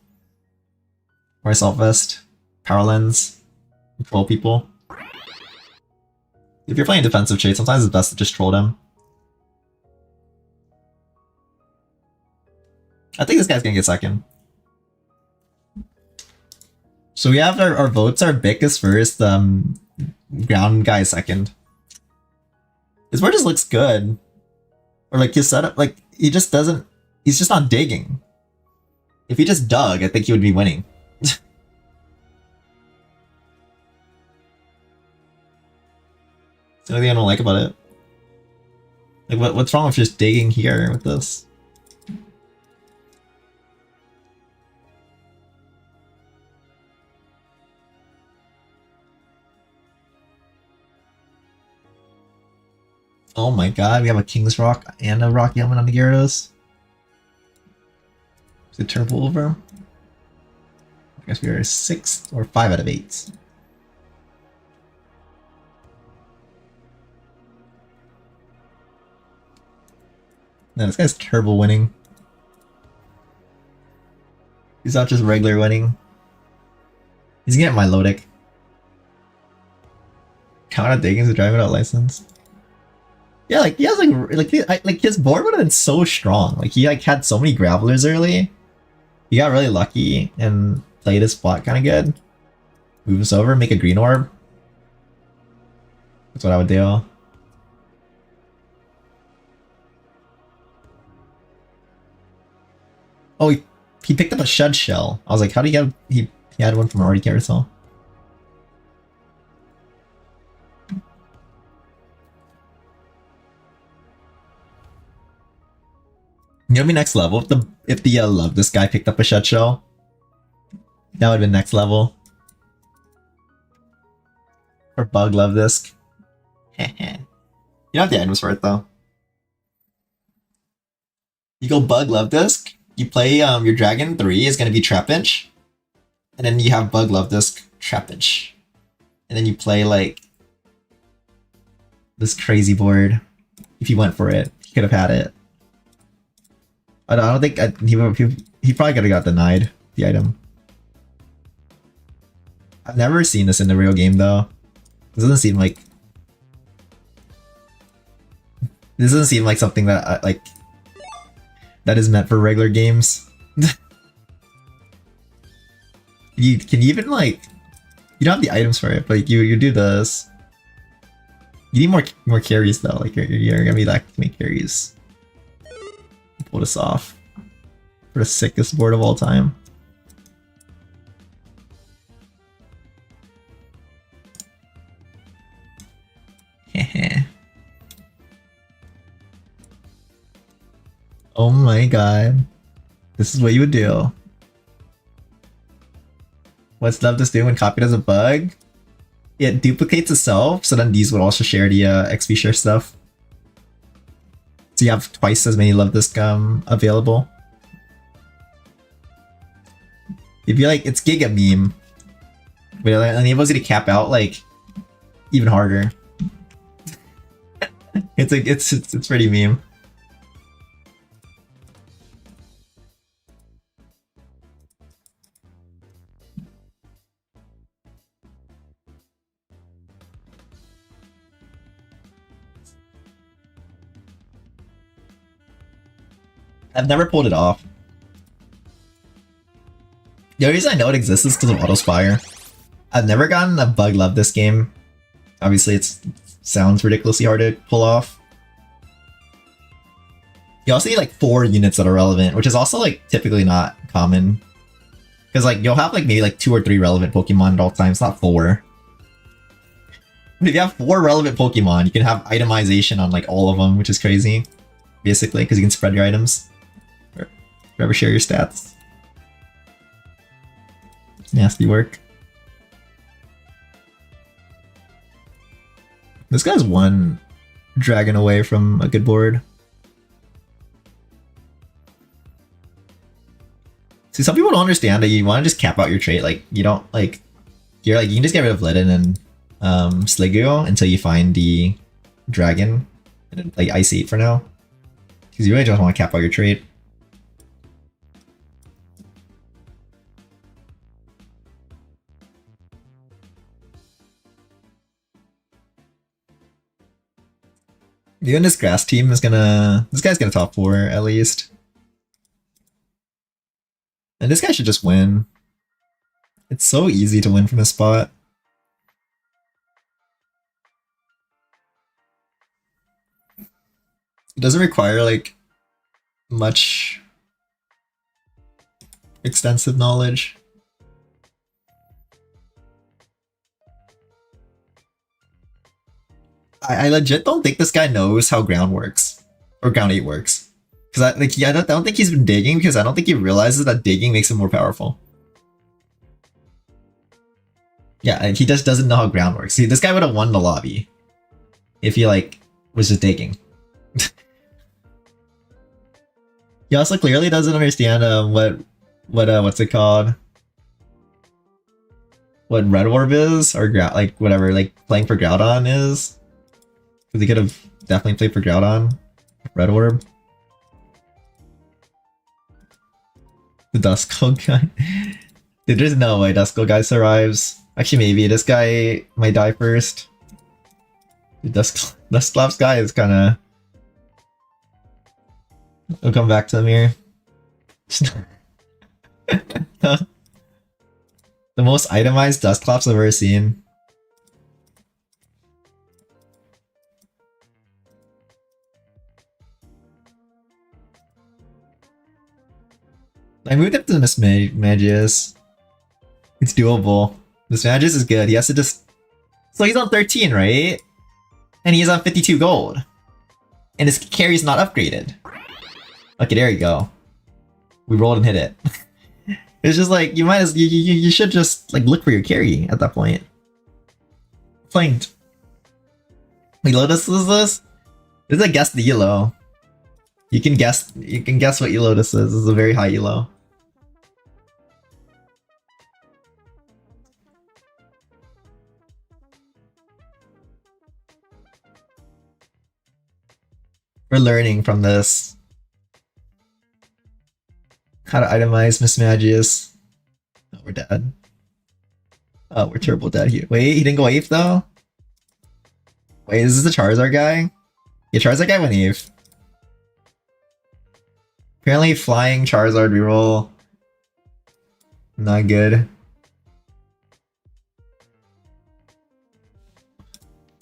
S1: Or Assault Vest, Power Lens, control people. If you're playing defensive trade, sometimes it's best to just troll them. I think this guy's gonna get second. So we have our votes are Bikus first, ground guy second. His board just looks good. Or like his setup, like he just doesn't, he's just not digging. If he just dug, I think he would be winning. The only thing I don't like about it. Like what's wrong with just digging here with this? Oh my god, we have a King's Rock and a Rocky Helmet on the Gyarados. Is it turbo over? I guess we are 6 or 5 out of 8. No, this guy's turbo winning. He's not just regular winning. He's gonna get Milotic. Count out Diggins to drive without license. Yeah, like he has like his board would have been so strong. Like he like had so many Gravelers early. He got really lucky and played his spot kind of good. Move us over, make a green orb. That's what I would do. Oh, he picked up a Shed Shell. I was like, how do you get? He had one from already Carousel. You know, be next level if the Love this guy picked up a Shed Shell. That would have been next level. Or Bug Love Disc. You don't have the items for it though. You go Bug Love Disc. You play your Dragon 3 is gonna be Trapinch. And then you have Bug Love Disc Trapinch. And then you play like this crazy board. If you went for it, you could have had it. I don't think he probably could have got denied the item. I've never seen this in the real game though. This doesn't seem like something that like that is meant for regular games. You can even like you don't have the items for it, but like, you do this. You need more carries though. Like you're gonna be like to make carries. Pull this off for the sickest board of all time. Oh my god. This is what you would do. What's Love This do when copy does a bug? It duplicates itself, so then these would also share the XP share stuff. So you have twice as many Love Disc available. It'd be like, it's Giga Meme. But it enables you to cap out like even harder. It's like it's pretty meme. I've never pulled it off. The only reason I know it exists is because of Autospire. I've never gotten a Bug Love this game. Obviously, it sounds ridiculously hard to pull off. You also need like 4 units that are relevant, which is also like typically not common. Because like you'll have like maybe like 2 or 3 relevant Pokemon at all times, not 4. But if you have 4 relevant Pokemon, you can have itemization on like all of them, which is crazy. Basically, because you can spread your items. Or ever share your stats. Nasty work. This guy's one dragon away from a good board. See, some people don't understand that you want to just cap out your trait. Like, you don't, like, you're like, you can just get rid of Litten and Sliggoo until you find the dragon. And, like, Ice 8 for now. Because you really just want to cap out your trait. Even this grass team is gonna. This guy's gonna top 4 at least. And this guy should just win. It's so easy to win from this spot. It doesn't require like much extensive knowledge. I legit don't think this guy knows how ground works or ground 8 works. Because I don't think he's been digging, because I don't think he realizes that digging makes him more powerful. Yeah, he just doesn't know how ground works. See, this guy would have won the lobby if he like was just digging. He also clearly doesn't understand what's it called? What Red Orb is, or like whatever, like playing for Groudon is. Because he could have definitely played for Groudon. Red Orb. The Duskull guy. Dude, there's no way Duskull guy survives. Actually, maybe this guy might die first. The Dusclops guy is kind of. We'll come back to the mirror. The most itemized Dusclops I've ever seen. I moved up to the Mismagius. It's doable. Mismagius is good. He has to just. So he's on 13, right? And he's on 52 gold. And his carry's not upgraded. Okay, there you go. We rolled and hit it. It's just like you might as you should just like look for your carry at that point. Playing. Wait, Lotus is this? This is a guess the elo. You can guess what elo this is. This is a very high elo. We're learning from this. How to itemize Mismagius. Oh, we're dead. Oh, we're turbo dead here. Wait, he didn't go Eve though? Wait, is this the Charizard guy? Yeah, Charizard guy went Eve. Apparently flying Charizard reroll. Not good.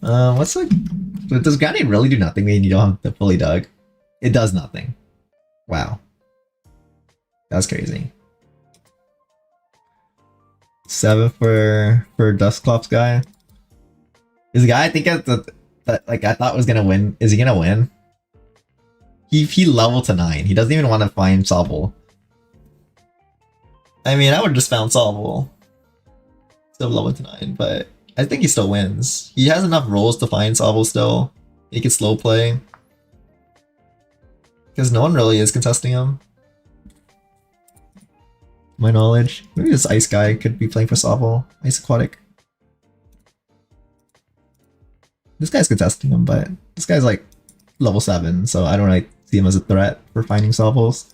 S1: What's like... Does Grounding really do nothing when you don't have the fully dug? It does nothing. Wow. That's crazy. 7 for Dusclops guy. This guy I think that like I thought was gonna win. Is he gonna win? He leveled to 9. He doesn't even want to find Sobble. I mean, I would just found Sobble. Still level to 9, but I think he still wins. He has enough rolls to find Sobble still. He can slow play. Because no one really is contesting him. My knowledge. Maybe this ice guy could be playing for Sobble. Ice Aquatic. This guy's contesting him, but this guy's like level 7, so I don't really see him as a threat for finding Sobbles.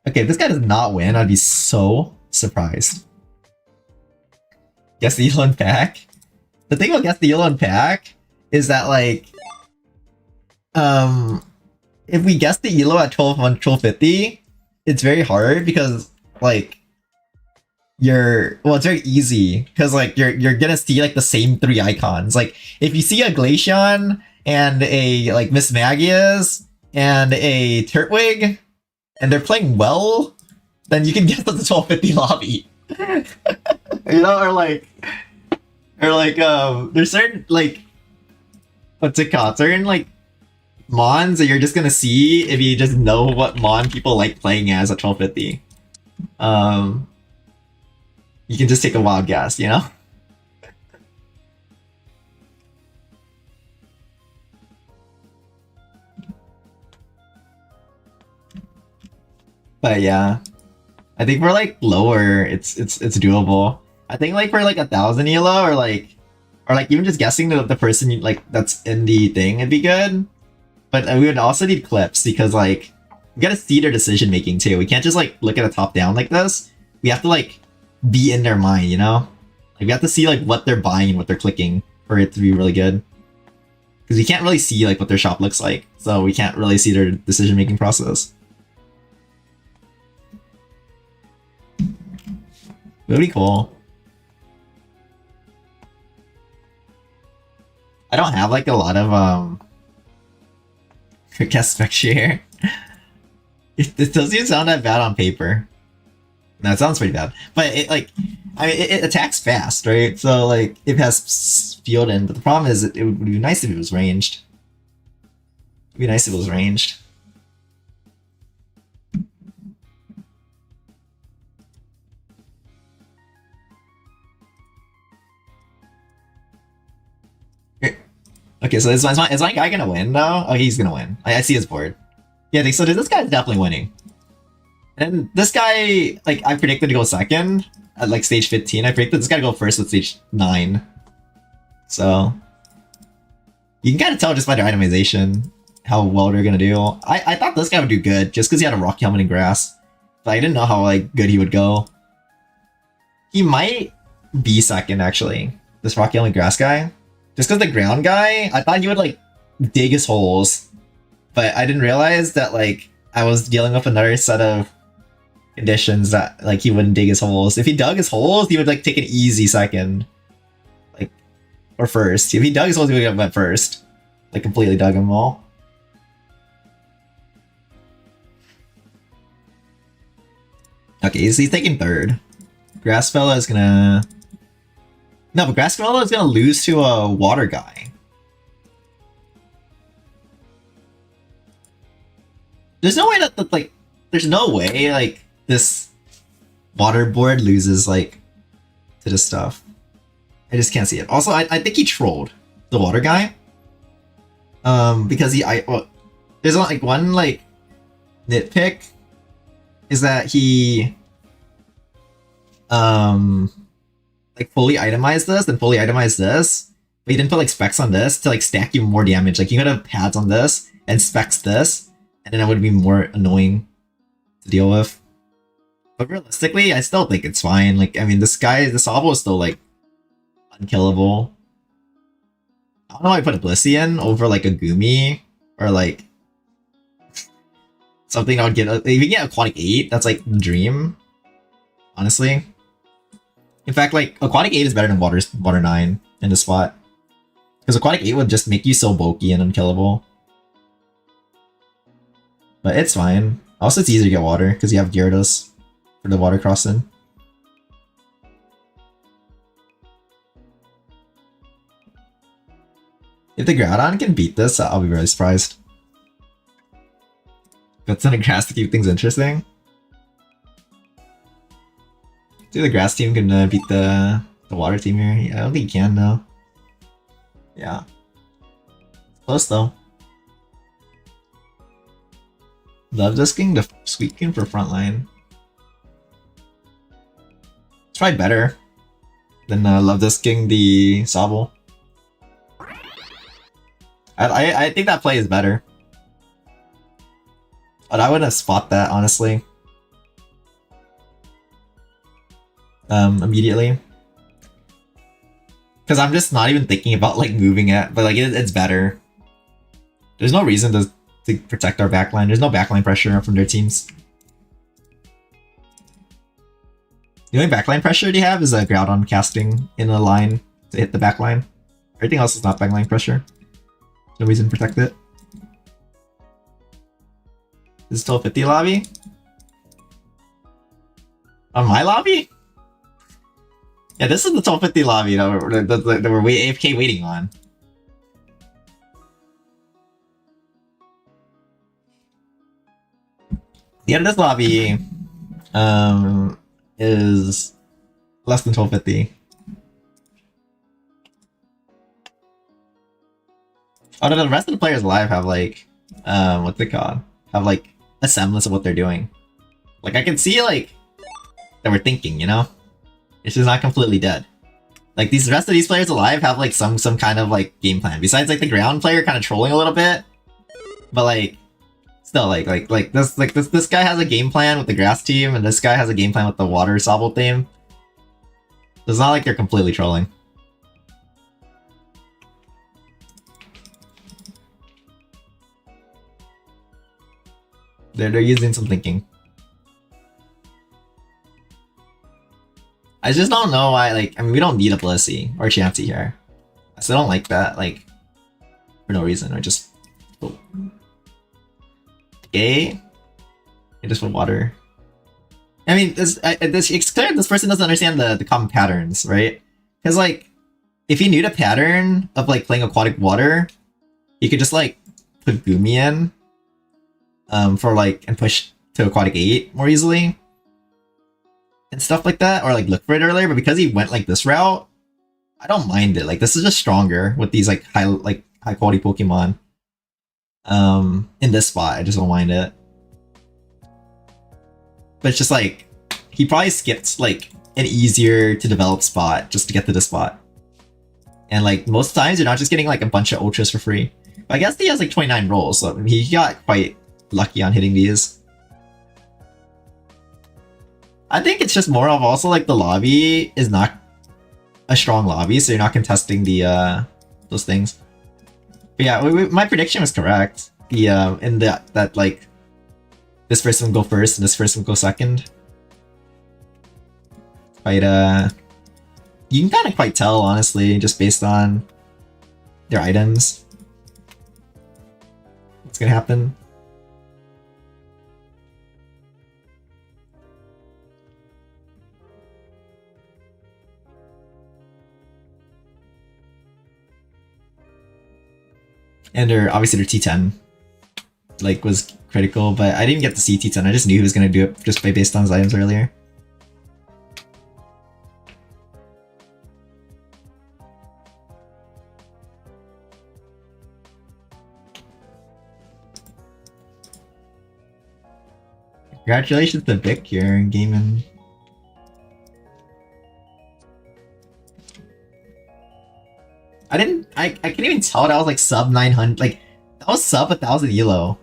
S1: Okay, if this guy does not win, I'd be so surprised. Guess the Elon pack? The thing about Guess the Elon pack is that like if we guess the elo at 1250, it's very hard because like it's very easy because like you're gonna see like the same 3 icons. Like if you see a Glaceon and a like Mismagius and a Turtwig and they're playing well, then you can guess the 1250 lobby. You know, or like there's certain like what's it called? Certain like Mons that you're just gonna see if you just know what Mon people like playing as at 1250. You can just take a wild guess, you know? But yeah, I think we're like lower. It's doable. I think like for like 1,000 elo or like even just guessing the person like that's in the thing, it'd be good. But we would also need clips because like we gotta see their decision making too. We can't just like look at a top down like this. We have to like be in their mind, you know? Like, we have to see like what they're buying and what they're clicking for it to be really good. Because we can't really see like what their shop looks like, so we can't really see their decision-making process. Really cool. I don't have like a lot of guest spec share. It doesn't even sound that bad on paper. No, it sounds pretty bad. But it like, I mean, it attacks fast, right? So like, it has field in, but the problem is it would be nice if it was ranged. It'd be nice if it was ranged. Okay, so is my guy gonna win though? Oh, he's gonna win. I see his board. Yeah, so this guy's definitely winning. And this guy, like, I predicted to go second at like stage 15. I predicted this guy to go first at stage 9. So you can kind of tell just by their itemization how well they're gonna do. I thought this guy would do good just because he had a rock helmet and grass, but I didn't know how like good he would go. He might be second actually. This rock helmet grass guy. Just because the ground guy, I thought he would like dig his holes, but I didn't realize that like I was dealing with another set of conditions that like he wouldn't dig his holes. If he dug his holes, he would like take an easy second, like, or first. If he dug his holes, he would have went first, like completely dug them all. Okay, so he's taking third. Grassfella is gonna. No, but Grassfella is gonna lose to a water guy. There's no way that like, there's no way like this water board loses like to this stuff. I just can't see it. Also, I think he trolled the water guy. Because there's like one like nitpick is that he like fully itemized this and fully itemized this, but he didn't put like specs on this to like stack you more damage. Like you could have pads on this and specs this, and then it would be more annoying to deal with. But realistically, I still think it's fine. Like, I mean, this Sabo is still like unkillable. I don't know why I put a Blissey over like a Gumi or like something I would get. If you get Aquatic 8, that's like the dream, honestly. In fact, like, Aquatic 8 is better than Water 9 in this spot. Because Aquatic 8 would just make you so bulky and unkillable. But it's fine. Also, it's easier to get water, because you have Gyarados for the water crossing. If the Groudon can beat this, I'll be really surprised. That's in a grass to keep things interesting. Do the grass team can beat the water team here? Yeah, I don't think he can though. Yeah. Close though. Love Disking the Suicune for frontline. It's probably better than Love Disking the Sobble. I think that play is better. But I wouldn't spot that honestly. Immediately, because I'm just not even thinking about like moving it, but like it's better. There's no reason to protect our backline. There's no backline pressure from their teams. The only backline pressure they have is a Groudon casting in a line to hit the backline. Everything else is not backline pressure. No reason to protect it. Is it still a 50 lobby? On my lobby? Yeah, this is the top 50 lobby that we're AFK waiting on. Yeah, this lobby is less than 1250. Oh no, the rest of the players live have like what's it called? Have like a semblance of what they're doing. Like I can see like that we're thinking, you know? It's just not completely dead. Like these rest of these players alive have like some kind of like game plan. Besides like the ground player kind of trolling a little bit, but like still like this guy has a game plan with the grass team, and this guy has a game plan with the water Sobble team. It's not like they're completely trolling. They're using some thinking. I just don't know why, like, I mean, we don't need a Blissey or Chansey here. I still don't like that, like, for no reason, or just... Oh. Okay. You just put water. I mean, it's clear this person doesn't understand the common patterns, right? Because, like, if he knew the pattern of, like, playing Aquatic Water, he could just, like, put Gumi in, for, like, and push to Aquatic 8 more easily. And stuff like that, or, like, look for it earlier, but because he went, like, this route, I don't mind it. Like, this is just stronger with these, like, high quality Pokemon. In this spot, I just don't mind it. But it's just like, he probably skipped like an easier to develop spot just to get to this spot. And like most times you're not just getting like a bunch of ultras for free. But I guess he has like 29 rolls, so he got quite lucky on hitting these. I think it's just more of also like the lobby is not a strong lobby, so you're not contesting the those things. But yeah, my prediction was correct. The in that like this person will go first and this person will go second. Quite you can kind of quite tell honestly just based on their items what's gonna happen. And obviously their T10 like was critical, but I didn't get to see T10. I just knew he was gonna do it just based on his items earlier. Congratulations to Vic here in gaming. I couldn't even tell that was like sub 900, like that was sub 1000 elo.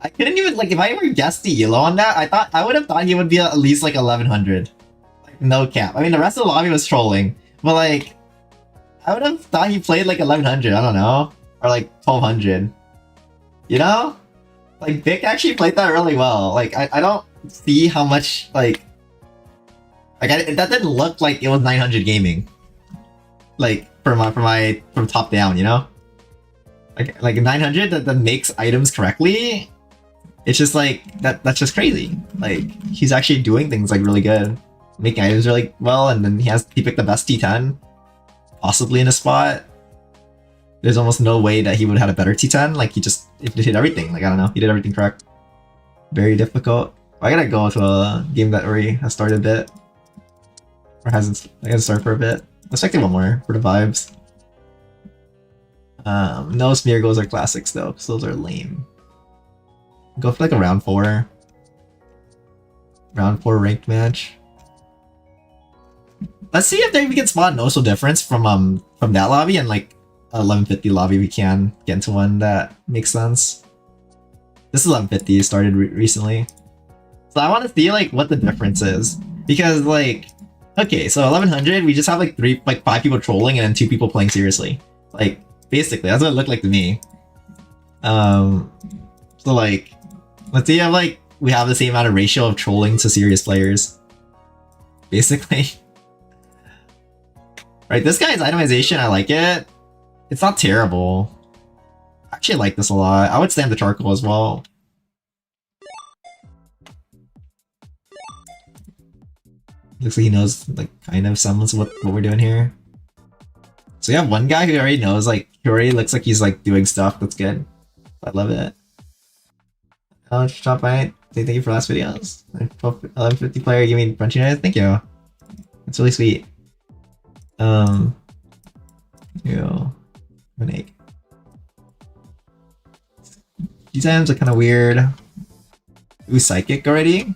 S1: I couldn't even, like, if I ever guessed the elo on that, I would have thought he would be at least like 1100. Like, no cap. I mean, the rest of the lobby was trolling, but like, I would have thought he played like 1100, I don't know, or like 1200. You know? Like, Vic actually played that really well. Like, I don't see how much, like that didn't look like it was 900 gaming. Like, from top down, you know? Like 900 that makes items correctly, it's just like, that's just crazy. Like, he's actually doing things like really good. Making items really well, and then he picked the best T10, possibly in a spot. There's almost no way that he would have had a better T10. Like, he hit everything. Like, I don't know, he did everything correct. Very difficult. I gotta go to a game that already has started a bit. Or hasn't, I gotta start for a bit. Let's check one more for the vibes. No Smeargles are classics though, because those are lame. Go for like a round 4. Round 4 ranked match. Let's see if we can spot no social difference from that lobby and like 1150 lobby. We can get into one that makes sense. This is 1150 started recently, so I want to see like what the difference is, because like, okay, so 1100 we just have like 5 people trolling and then 2 people playing seriously. Like, basically that's what it looked like to me. So like, let's see if like we have the same amount of ratio of trolling to serious players, basically. Right, this guy's itemization, I like it. It's not terrible. I actually like this a lot. I would stand the charcoal as well. Looks like he knows like kind of semblance of what we're doing here. So we have one guy who already knows, like, he already looks like he's like doing stuff that's good. I love it. Oh, stop by. Thank you for last videos. 1150 player, you mean Crunchy Night? Thank you. That's really sweet. An egg. These items are kind of weird. Ooh, Psychic already?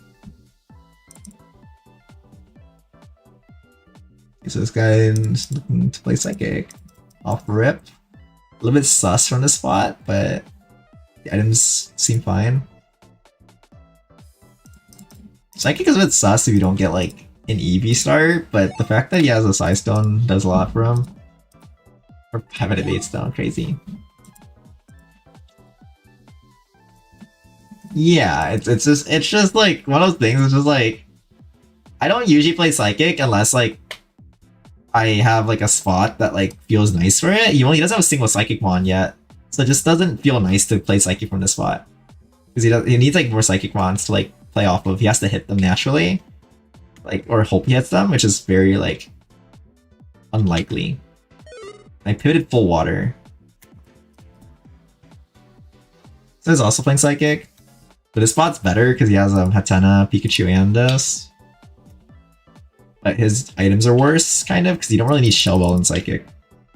S1: So this guy is looking to play Psychic. Off rip. A little bit sus from this spot, but the items seem fine. Psychic is a bit sus if you don't get like an EV start, but the fact that he has a Psy Stone does a lot for him. Or having a Bait Stone, crazy. Yeah, it's just like one of those things. It's just like I don't usually play Psychic unless like I have like a spot that like feels nice for it. He doesn't have a single Psychic Mon yet, so it just doesn't feel nice to play Psychic from this spot because he needs like more Psychic Mons to like play off of. He has to hit them naturally, like or hope he hits them, which is very like unlikely. I pivoted full water. So he's also playing Psychic. But his spot's better because he has Hatena, Pikachu, and this. But his items are worse, kind of, because you don't really need Shell Bell and Psychic.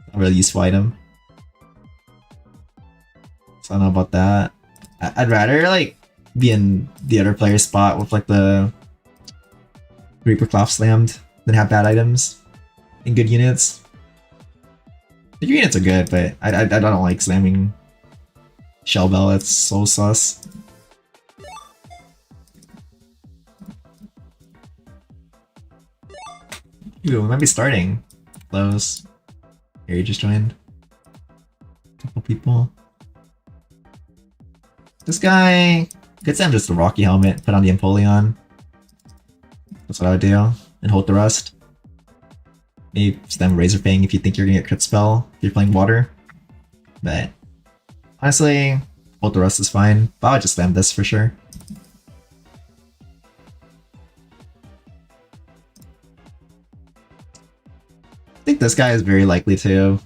S1: Not a really useful item. So I don't know about that. I'd rather, like, be in the other player's spot with, like, the Reaper Cloth Slammed than have bad items in good units. The units are good, but I don't like slamming Shell Bell. That's so sus. Ooh, we might be starting. Close. Here, you just joined. Couple people. This guy... Could send just the Rocky helmet, put on the Empoleon. That's what I would do. And hold the rest. Maybe stem Razor Fang if you think you're gonna get crit spell if you're playing water. But... honestly, hold the rest is fine. But I would just spam this for sure. I think this guy is very likely to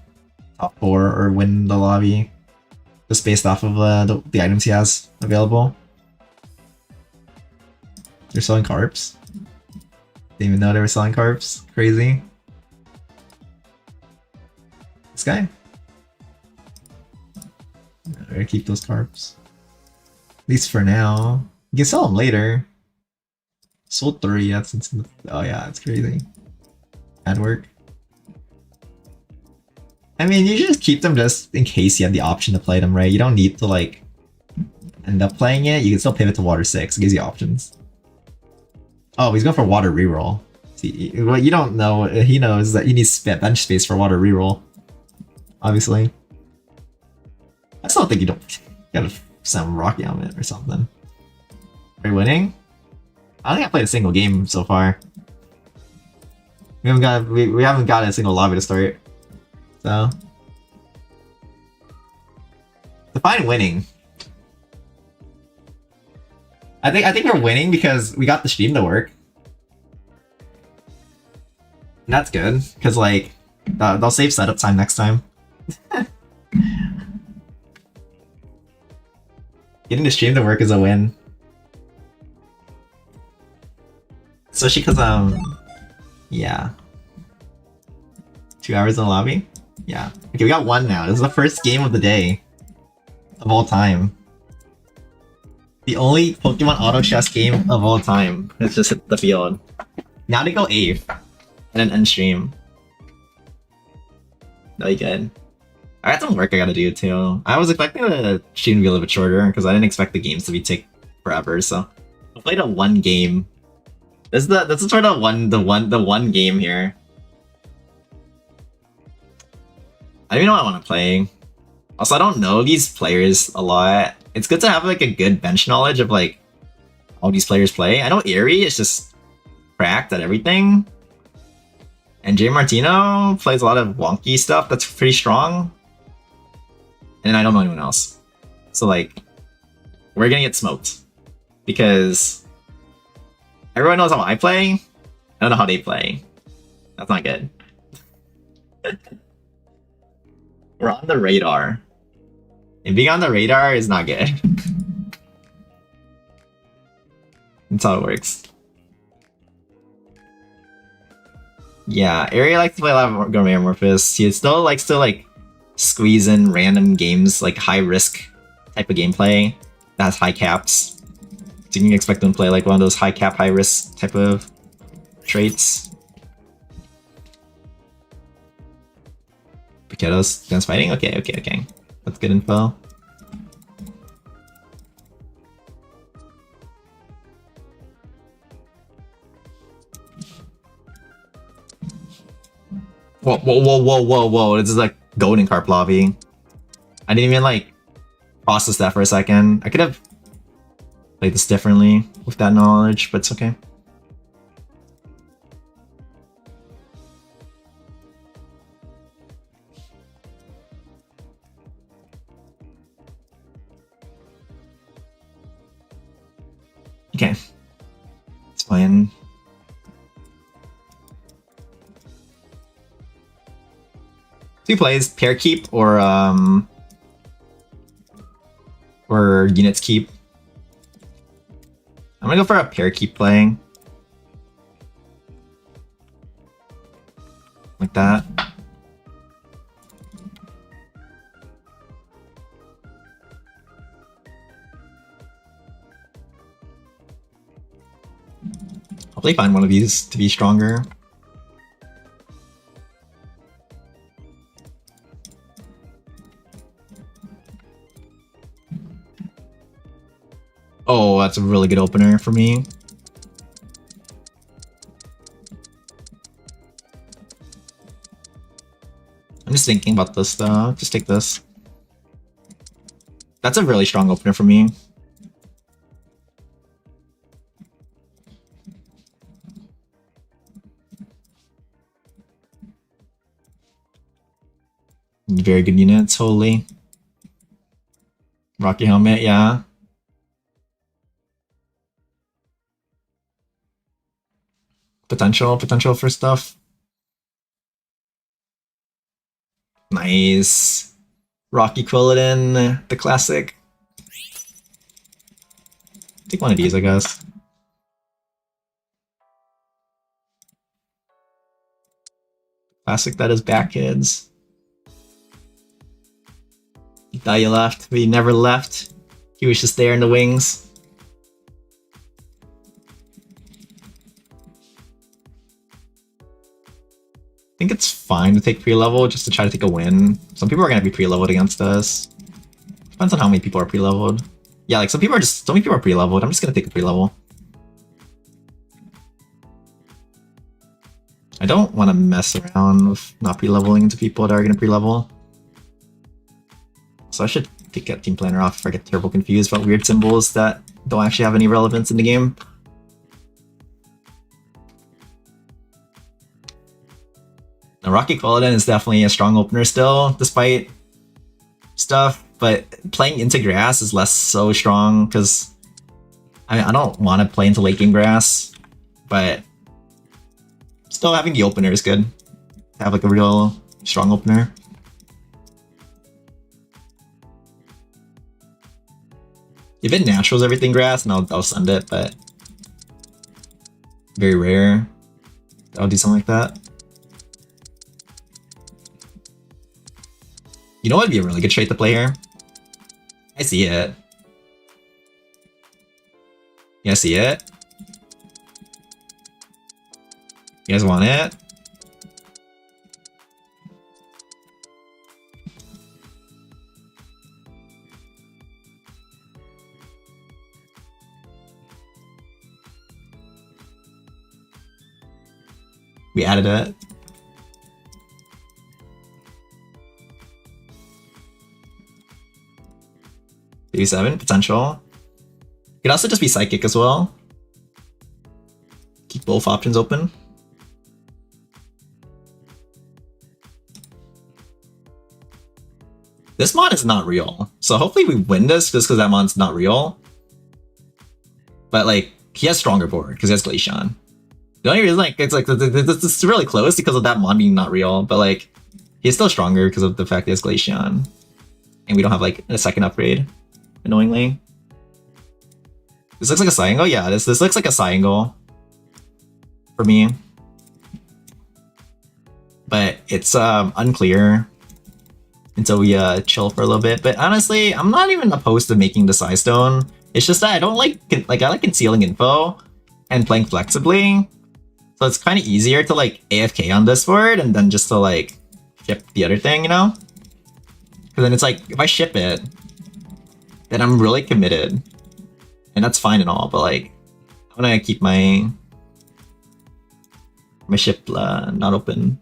S1: top 4 or win the lobby, just based off of the items he has available. They're selling carps. Didn't even know they were selling carps. Crazy. This guy. I'm gonna keep those carps. At least for now. You can sell them later. Sold 3. That's insane. Oh yeah, that's crazy. Bad work. I mean, you just keep them just in case you have the option to play them, right? You don't need to, like, end up playing it. You can still pivot to Water 6. It gives you options. Oh, he's going for Water Reroll. See, what you don't know, he knows that he needs bench space for Water Reroll. Obviously. I still think you don't gotta some Rocky Helmet or something. Are you winning? I don't think I played a single game so far. We haven't got a single lobby to start. So define winning. I think we're winning because we got the stream to work. And that's good, because like they'll save setup time next time. Getting the stream to work is a win. Especially because yeah. 2 hours in the lobby? Yeah. Okay, we got 1 now. This is the first game of the day. Of all time. The only Pokemon Auto Chess game of all time. It's just hit the field. Now they go 8th. And then end stream. Really good. I got some work I gotta do too. I was expecting the stream to be a little bit shorter because I didn't expect the games to take forever, so I played a 1 game. This is sort of the one game here. I don't even know what I want to play. Also, I don't know these players a lot. It's good to have like a good bench knowledge of like all these players play. I know Aerie is just cracked at everything. And J Martino plays a lot of wonky stuff that's pretty strong. And I don't know anyone else. So like, we're gonna get smoked. Because everyone knows how I play. I don't know how they play. That's not good. We're on the radar. And being on the radar is not good. That's how it works. Yeah, Aerie likes to play a lot of Gourmet-Amorphous. He still likes to like squeeze in random games, like high risk type of gameplay that has high caps. So you can expect him to play like one of those high cap, high risk type of traits. Piketos guns fighting? Okay. That's good info. Whoa, whoa, whoa, whoa, whoa, whoa. This is like golden carp lobby. I didn't even like process that for a second. I could have played this differently with that knowledge, but it's okay. Okay. It's fine. Two plays, pair keep or units keep. I'm gonna go for a pair keep play. Like that. Hopefully find one of these to be stronger. Oh, that's a really good opener for me. I'm just thinking about this though. Just take this. That's a really strong opener for me. Very good units, holy. Rocky helmet, yeah. Potential for stuff. Nice. Rocky Quilladin, the classic. Take one of these, I guess. Classic that is back, kids. You thought you left, but you never left. He was just there in the wings. I think it's fine to take pre-level just to try to take a win. Some people are gonna be pre-leveled against us. Depends on how many people are pre-leveled. Yeah, like so many people are pre-leveled. I'm just gonna take a pre-level. I don't want to mess around with not pre-leveling into people that are gonna pre-level. So I should take that team planner off if I get terrible confused about weird symbols that don't actually have any relevance in the game. Now, Rocky Quilladin is definitely a strong opener still, despite stuff, but playing into grass is less so strong because I don't want to play into late game grass, but still having the opener is good. To have like a real strong opener. If it naturals everything grass, and I'll send it, but very rare. I'll do something like that. You know what would be a really good trait to play here? I see it. Yeah, I see it. You guys want it? We added it. '87 potential. It could also just be psychic as well. Keep both options open. This mod is not real, so hopefully we win this just because that mod's not real. But like, he has stronger board because he has Glaceon. The only reason, like, it's really close because of that mod being not real, but like, he's still stronger because of the fact he has Glaceon. And we don't have like a second upgrade, annoyingly. This looks like a Cyangle? Yeah, this looks like a Cyangle for me. But it's unclear until we chill for a little bit. But honestly, I'm not even opposed to making the Psy Stone. It's just that I don't like I like concealing info and playing flexibly. So it's kind of easier to like AFK on this board and then just to like ship the other thing, you know? Because then it's like, if I ship it, then I'm really committed. And that's fine and all, but like, I want to keep my ship not open.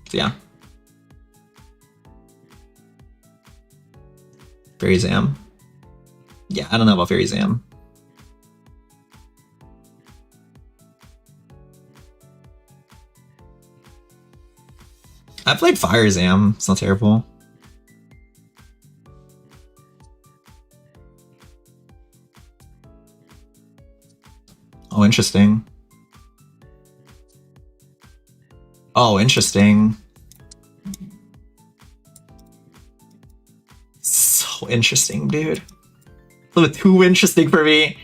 S1: So yeah. Fairy Zam. Yeah, I don't know about Fairy Zam. I played Fire Zam. It's not terrible. Oh, interesting. Oh, interesting. So interesting, dude. A little too interesting for me.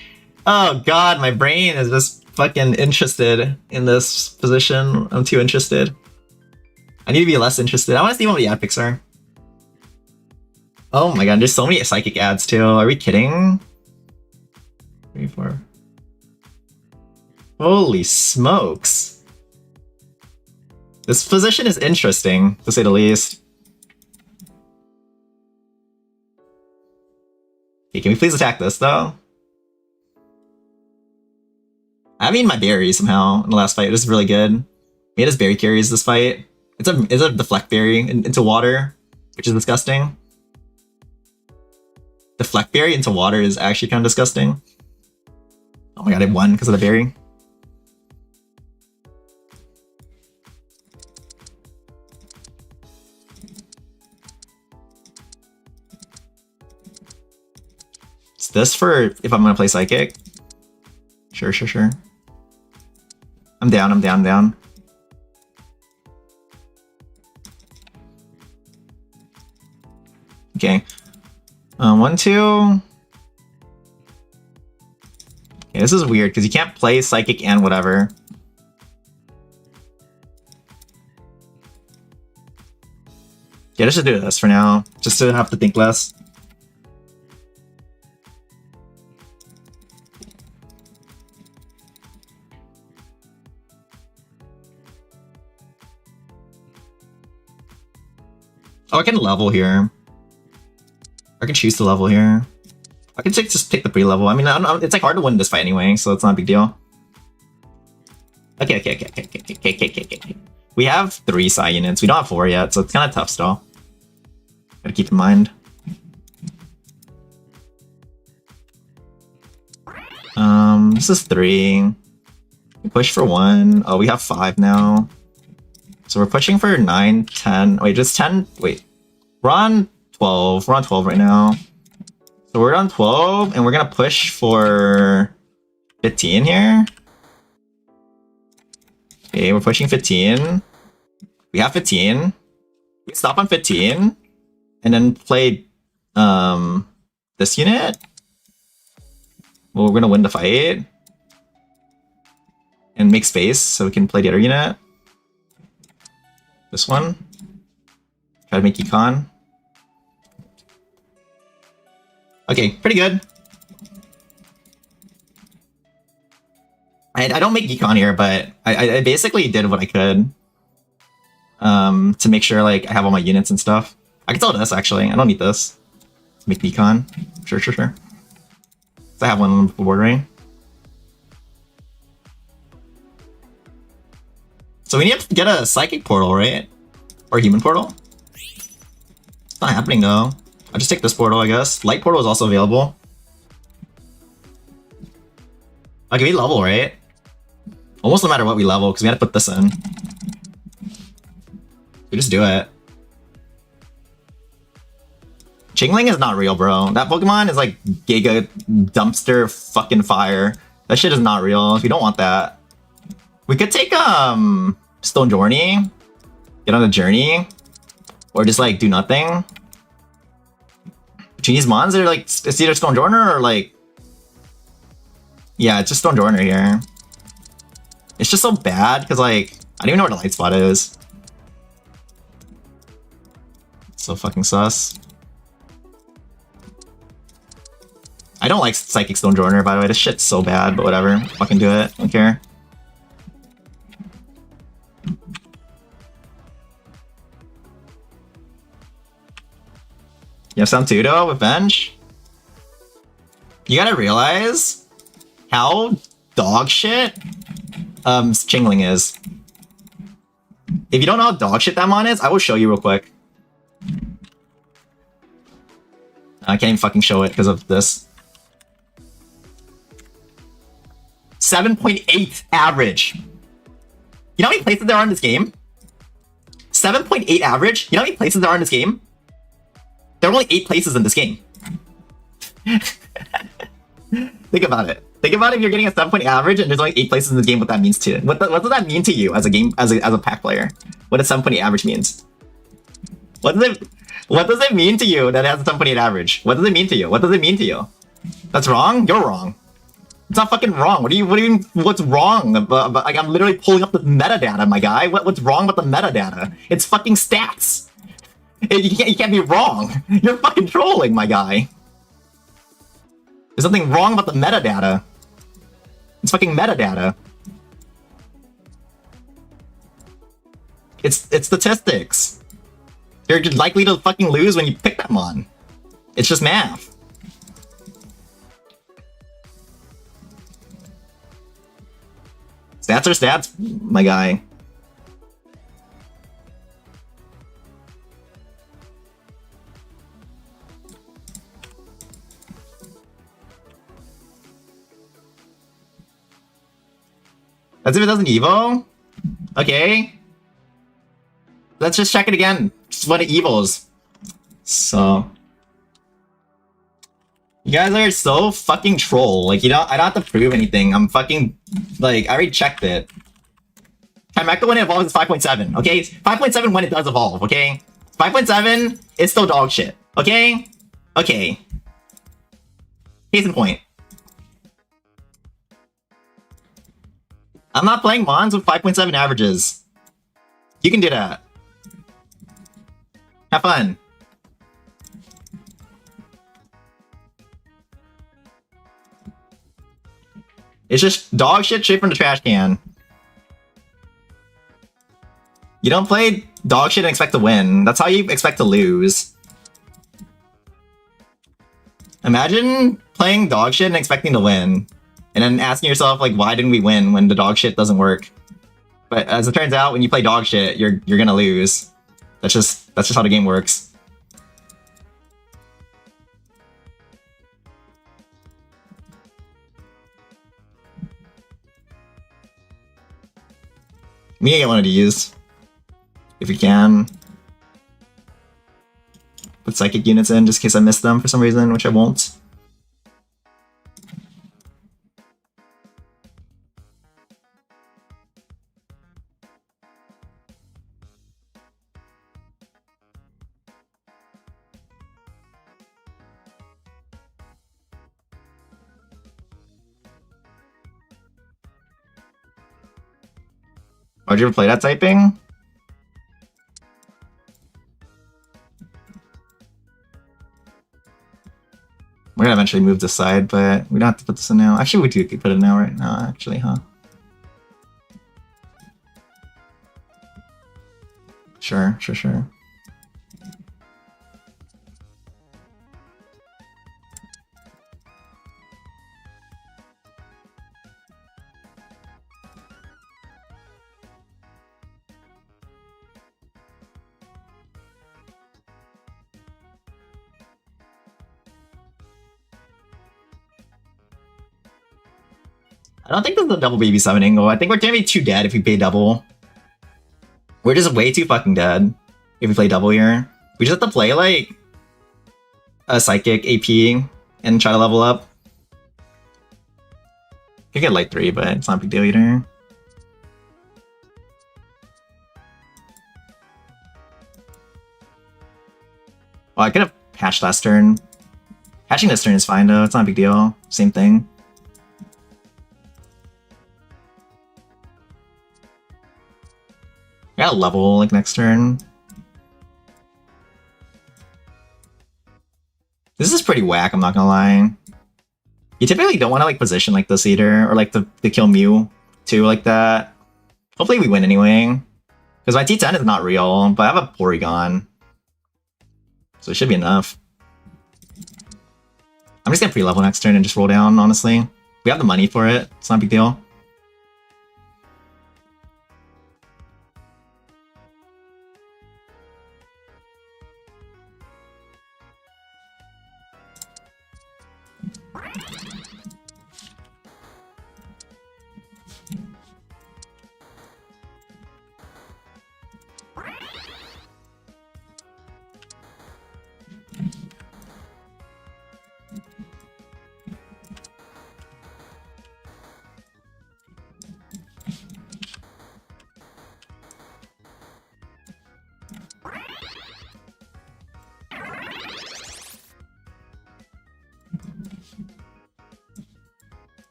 S1: Oh god, my brain is just fucking interested in this position. I'm too interested. I need to be less interested. I want to see what the epics are. Oh my god, there's so many psychic ads too. Are we kidding? 3, 4. Holy smokes. This position is interesting, to say the least. Okay, can we please attack this though? I mean my berry somehow in the last fight. It was really good. Made his berry carries this fight. It's a deflect berry into water, which is disgusting. Deflect berry into water is actually kind of disgusting. Oh my god, I won because of the berry. Is this for if I'm gonna play Psychic? Sure. I'm down. Okay. 1, 2. Okay, this is weird because you can't play Psychic and whatever. Yeah, let's just do this for now, just to have to think less. Oh, I can level here. I can choose to level here. I can just pick the pre-level. I mean, it's like hard to win this fight anyway, so it's not a big deal. Okay. We have 3 Psy units. We don't have 4 yet, so it's kind of tough still. Gotta keep in mind. This is 3. We push for 1. Oh, we have 5 now. So we're pushing for 9, 10. Wait, just 10. Wait, we're on 12. We're on 12 right now. So we're on 12, and we're gonna push for 15 here. Okay, we're pushing 15. We have 15. We stop on 15, and then play this unit. Well, we're gonna win the fight and make space so we can play the other unit. This one. Try to make econ. Okay, pretty good. I don't make econ here, but I basically did what I could to make sure like I have all my units and stuff. I can sell this actually. I don't need this. Make econ. Sure. So I have one bordering. So we need to get a Psychic portal, right? Or human portal? It's not happening though. I'll just take this portal, I guess. Light portal is also available. Okay, we level, right? Almost no matter what we level, because we gotta put this in. We just do it. Chingling is not real, bro. That Pokemon is like Giga Dumpster fucking Fire. That shit is not real. We don't want that. We could take Stone Journey, get on a journey, or just like do nothing. Between these mons, they're like it's either Stone Journer or like yeah, it's just Stone Journer here. It's just so bad because like I don't even know where the light spot is. So fucking sus. I don't like Psychic Stone Journer, by the way. This shit's so bad, but whatever. Fucking do it. Don't care. You have Santudo with bench? You gotta realize how dog shit Chingling is.
S2: If you don't know how dog shit that mon is, I will show you real quick. I can't even fucking show it because of this. 7.8 average. You know how many places there are in this game? 7.8 average? You know how many places there are in this game? There are only 8 places in this game. Think about it. Think about if you're getting a 7.8 average and there's only 8 places in the game, what that means to you. What does that mean to you as a game, as a pack player? What does 7.8 average means? What does it mean to you that it has a 7.8 average? What does it mean to you? What does it mean to you? That's wrong? You're wrong. It's not fucking wrong. What do you mean, what's wrong? Like, I'm literally pulling up the metadata, my guy. What's wrong with the metadata? It's fucking stats. You can't be wrong. You're fucking trolling, my guy. There's something wrong about the metadata. It's fucking metadata. It's statistics. You're likely to fucking lose when you pick that mon. It's just math. Stats are stats, my guy. That's if it doesn't evo? Okay. Let's just check it again. Just what it evos. So. You guys are so fucking troll. Like, I don't have to prove anything. I'm fucking, like, I already checked it. Chimecho when it evolves is 5.7, okay? 5.7 when it does evolve, okay? 5.7 is still dog shit, okay? Okay. Case in point. I'm not playing mons with 5.7 averages. You can do that. Have fun. It's just dog shit straight from the trash can. You don't play dog shit and expect to win. That's how you expect to lose. Imagine playing dog shit and expecting to win. And then asking yourself, like, why didn't we win when the dog shit doesn't work? But as it turns out, when you play dog shit, you're gonna lose. That's just how the game works. We need to get one of these. If we can. Put psychic units in just in case I miss them for some reason, which I won't. Oh, did you ever play that typing? We're gonna eventually move this side, but we don't have to put this in now. Actually, we do put it now right now, actually, huh? Sure. I don't think this is a double baby summoning goal. I think we're gonna be too dead if we pay double. We're just way too fucking dead if we play double here. We just have to play like a psychic AP and try to level up. Could get light 3, but it's not a big deal either. Well, I could have hatched last turn. Hatching this turn is fine though, it's not a big deal. Same thing. I gotta level like next turn. This is pretty whack, I'm not gonna lie. You typically don't want to like position like this either, or like to kill Mew too like that. Hopefully we win anyway. Because my T10 is not real, but I have a Porygon. So it should be enough. I'm just gonna pre-level next turn and just roll down, honestly. We have the money for it, it's not a big deal.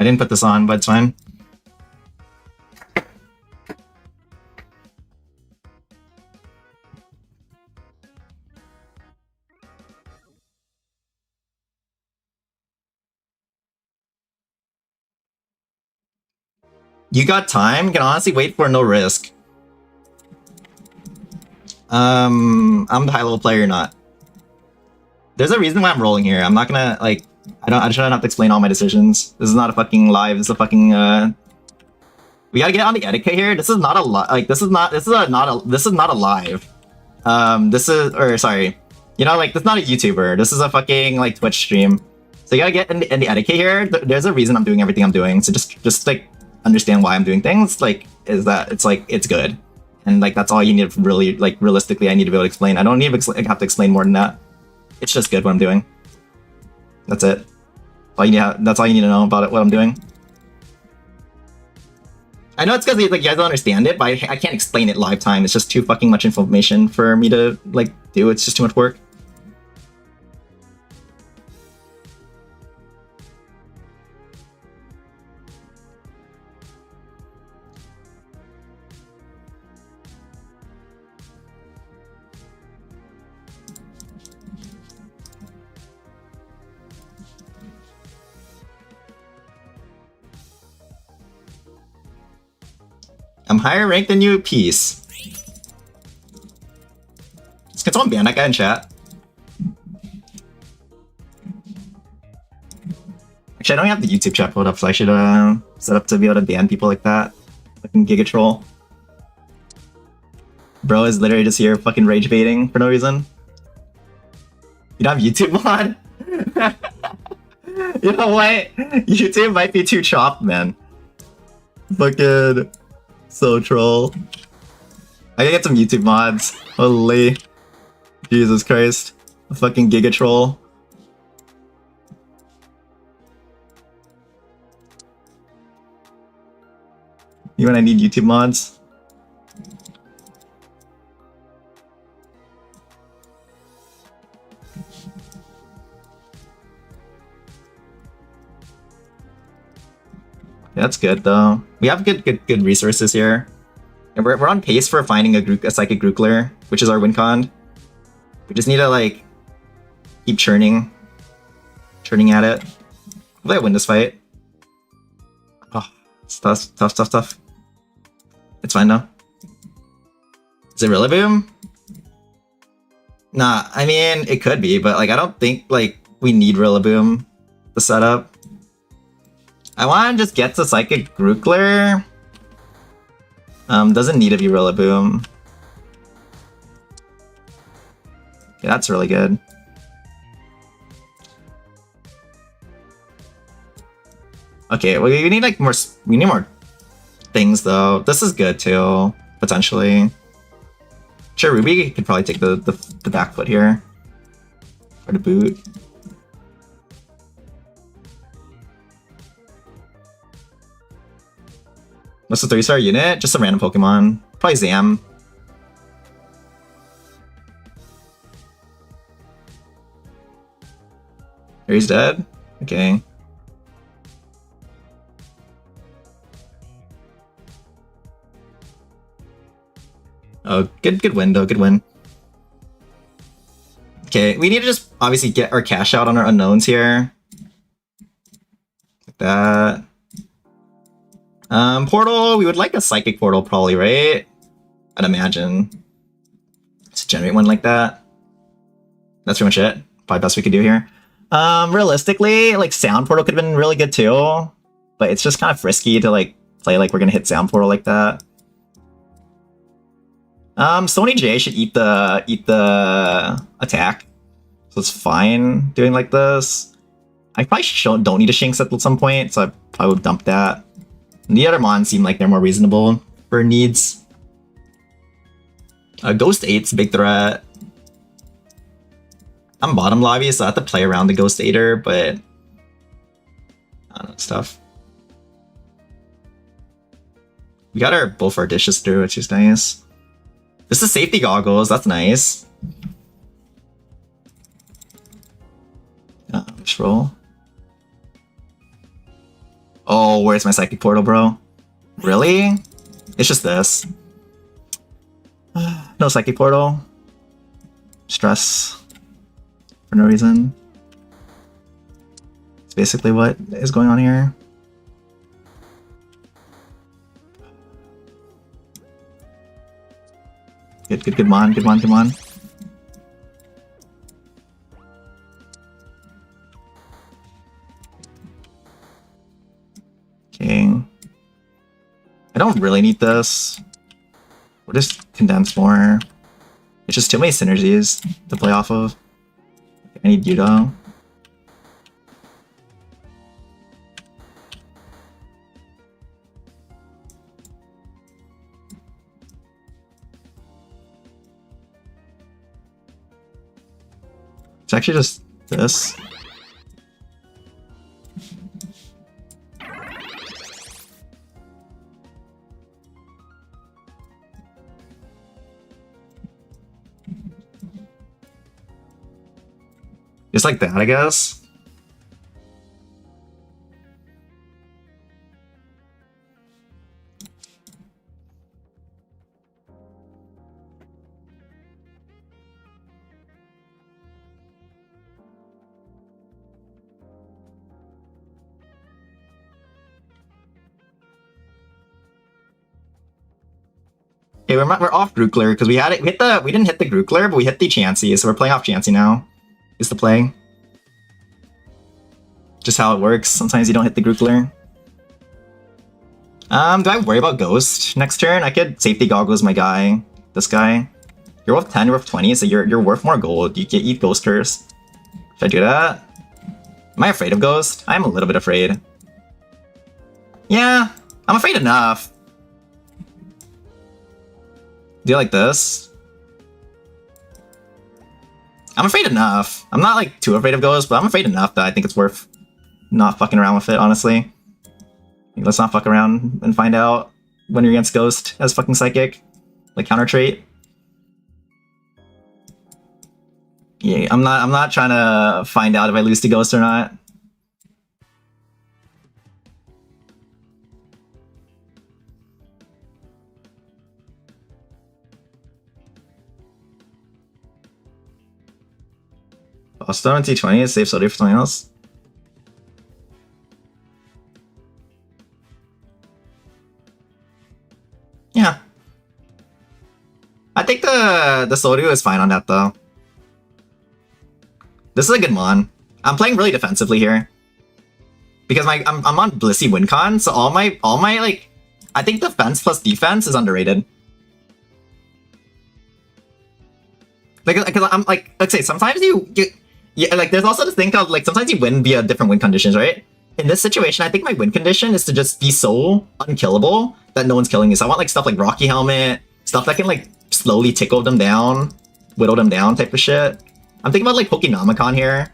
S2: I didn't put this on, but it's fine. You got time? You can honestly wait for no risk. I'm the high level player or not. There's a reason why I'm rolling here. I'm not gonna like I shouldn't have to explain all my decisions. This is not a fucking live, this is a fucking we gotta get on the etiquette here. This is not a like this is not a live. This is or sorry. You know, like this is not a YouTuber. This is a fucking like Twitch stream. So you gotta get in the etiquette here. There's a reason I'm doing everything I'm doing. So just like understand why I'm doing things. Like is that it's like it's good. And like that's all you need to really like realistically I need to be able to explain. I don't need to have to explain more than that. It's just good what I'm doing. That's it. That's all you need to know about it, what I'm doing. I know it's because like you guys don't understand it, but I can't explain it live time. It's just too fucking much information for me to like do. It's just too much work. I'm higher ranked than you, peace. Can someone ban that guy in chat? Actually, I don't have the YouTube chat pulled up, so I should set up to be able to ban people like that. Fucking Giga Troll. Bro is literally just here fucking rage baiting for no reason. You don't have YouTube mod? You know what? YouTube might be too chopped, man. Fucking so troll. I gotta get some YouTube mods. Holy Jesus Christ. A fucking Giga Troll. You and I need YouTube mods. Yeah, that's good though. We have good resources here. And we're on pace for finding a Psychic Grookler, which is our win con. We just need to like keep churning at it. Hopefully I win this fight. Oh, it's tough. It's fine though. Is it Rillaboom? Nah, I mean it could be, but like I don't think like we need Rillaboom to set up. I want to just get to Psychic Grookler. Doesn't need to be Rillaboom. Yeah, that's really good. Okay, well, we need like more. We need more things though. This is good too, potentially. Sure, Ruby could probably take the back foot here, or the boot. What's the 3-star unit? Just a random Pokemon. Probably Zam. He's dead? Okay. Oh, good win though, good win. Okay, we need to just obviously get our cash out on our unknowns here. Like that. Portal, we would like a Psychic Portal probably, right? I'd imagine. To generate one like that. That's pretty much it. Probably best we could do here. Realistically, like Sound Portal could have been really good too. But it's just kind of frisky to like play like we're gonna hit Sound Portal like that. Sony J should eat the attack. So it's fine doing like this. I probably don't need a Shinx at some point, so I probably would dump that. And the other mons seem like they're more reasonable for needs. Ghost 8's a big threat. I'm bottom lobby, so I have to play around the Ghost 8er, but I don't know, stuff. We got both our dishes through, which is nice. This is safety goggles, that's nice. Let's roll. Oh, where's my Psychic Portal, bro? Really? It's just this. No Psychic Portal. Stress. For no reason. It's basically what is going on here. Good mon, good mon, good mon. Okay. I don't really need this. We'll just condense more. It's just too many synergies to play off of. I need Yudo. It's actually just this. Just like that, I guess. Okay, we're off Grookler because we didn't hit the Grookler, but we hit the Chansey, so we're playing off Chansey now. Is the play. Just how it works. Sometimes you don't hit the Grookler. Do I worry about Ghost next turn? I could Safety Goggles my guy. This guy. You're worth 10, you're worth 20, so you're worth more gold. You can eat Ghost Curse. Should I do that? Am I afraid of Ghost? I'm a little bit afraid. Yeah, I'm afraid enough. Do you like this? I'm afraid enough. I'm not like too afraid of Ghost, but I'm afraid enough that I think it's worth not fucking around with it, honestly. Let's not fuck around and find out when you're against Ghost as fucking Psychic. Like counter trait. Yeah, I'm not trying to find out if I lose to Ghost or not. Stone and T20 is safe Sody for something else. Yeah. I think the Soryu is fine on that though. This is a good mon. I'm playing really defensively here. Because I'm on Blissey Wincon, so all my like I think defense plus defense is underrated. Because I'm like, let's say sometimes yeah, like there's also this thing called like sometimes you win via different win conditions, right? In this situation, I think my win condition is to just be so unkillable that no one's killing you. So I want like stuff like Rocky Helmet, stuff that can like slowly tickle them down, whittle them down type of shit. I'm thinking about like Pokenomicon here.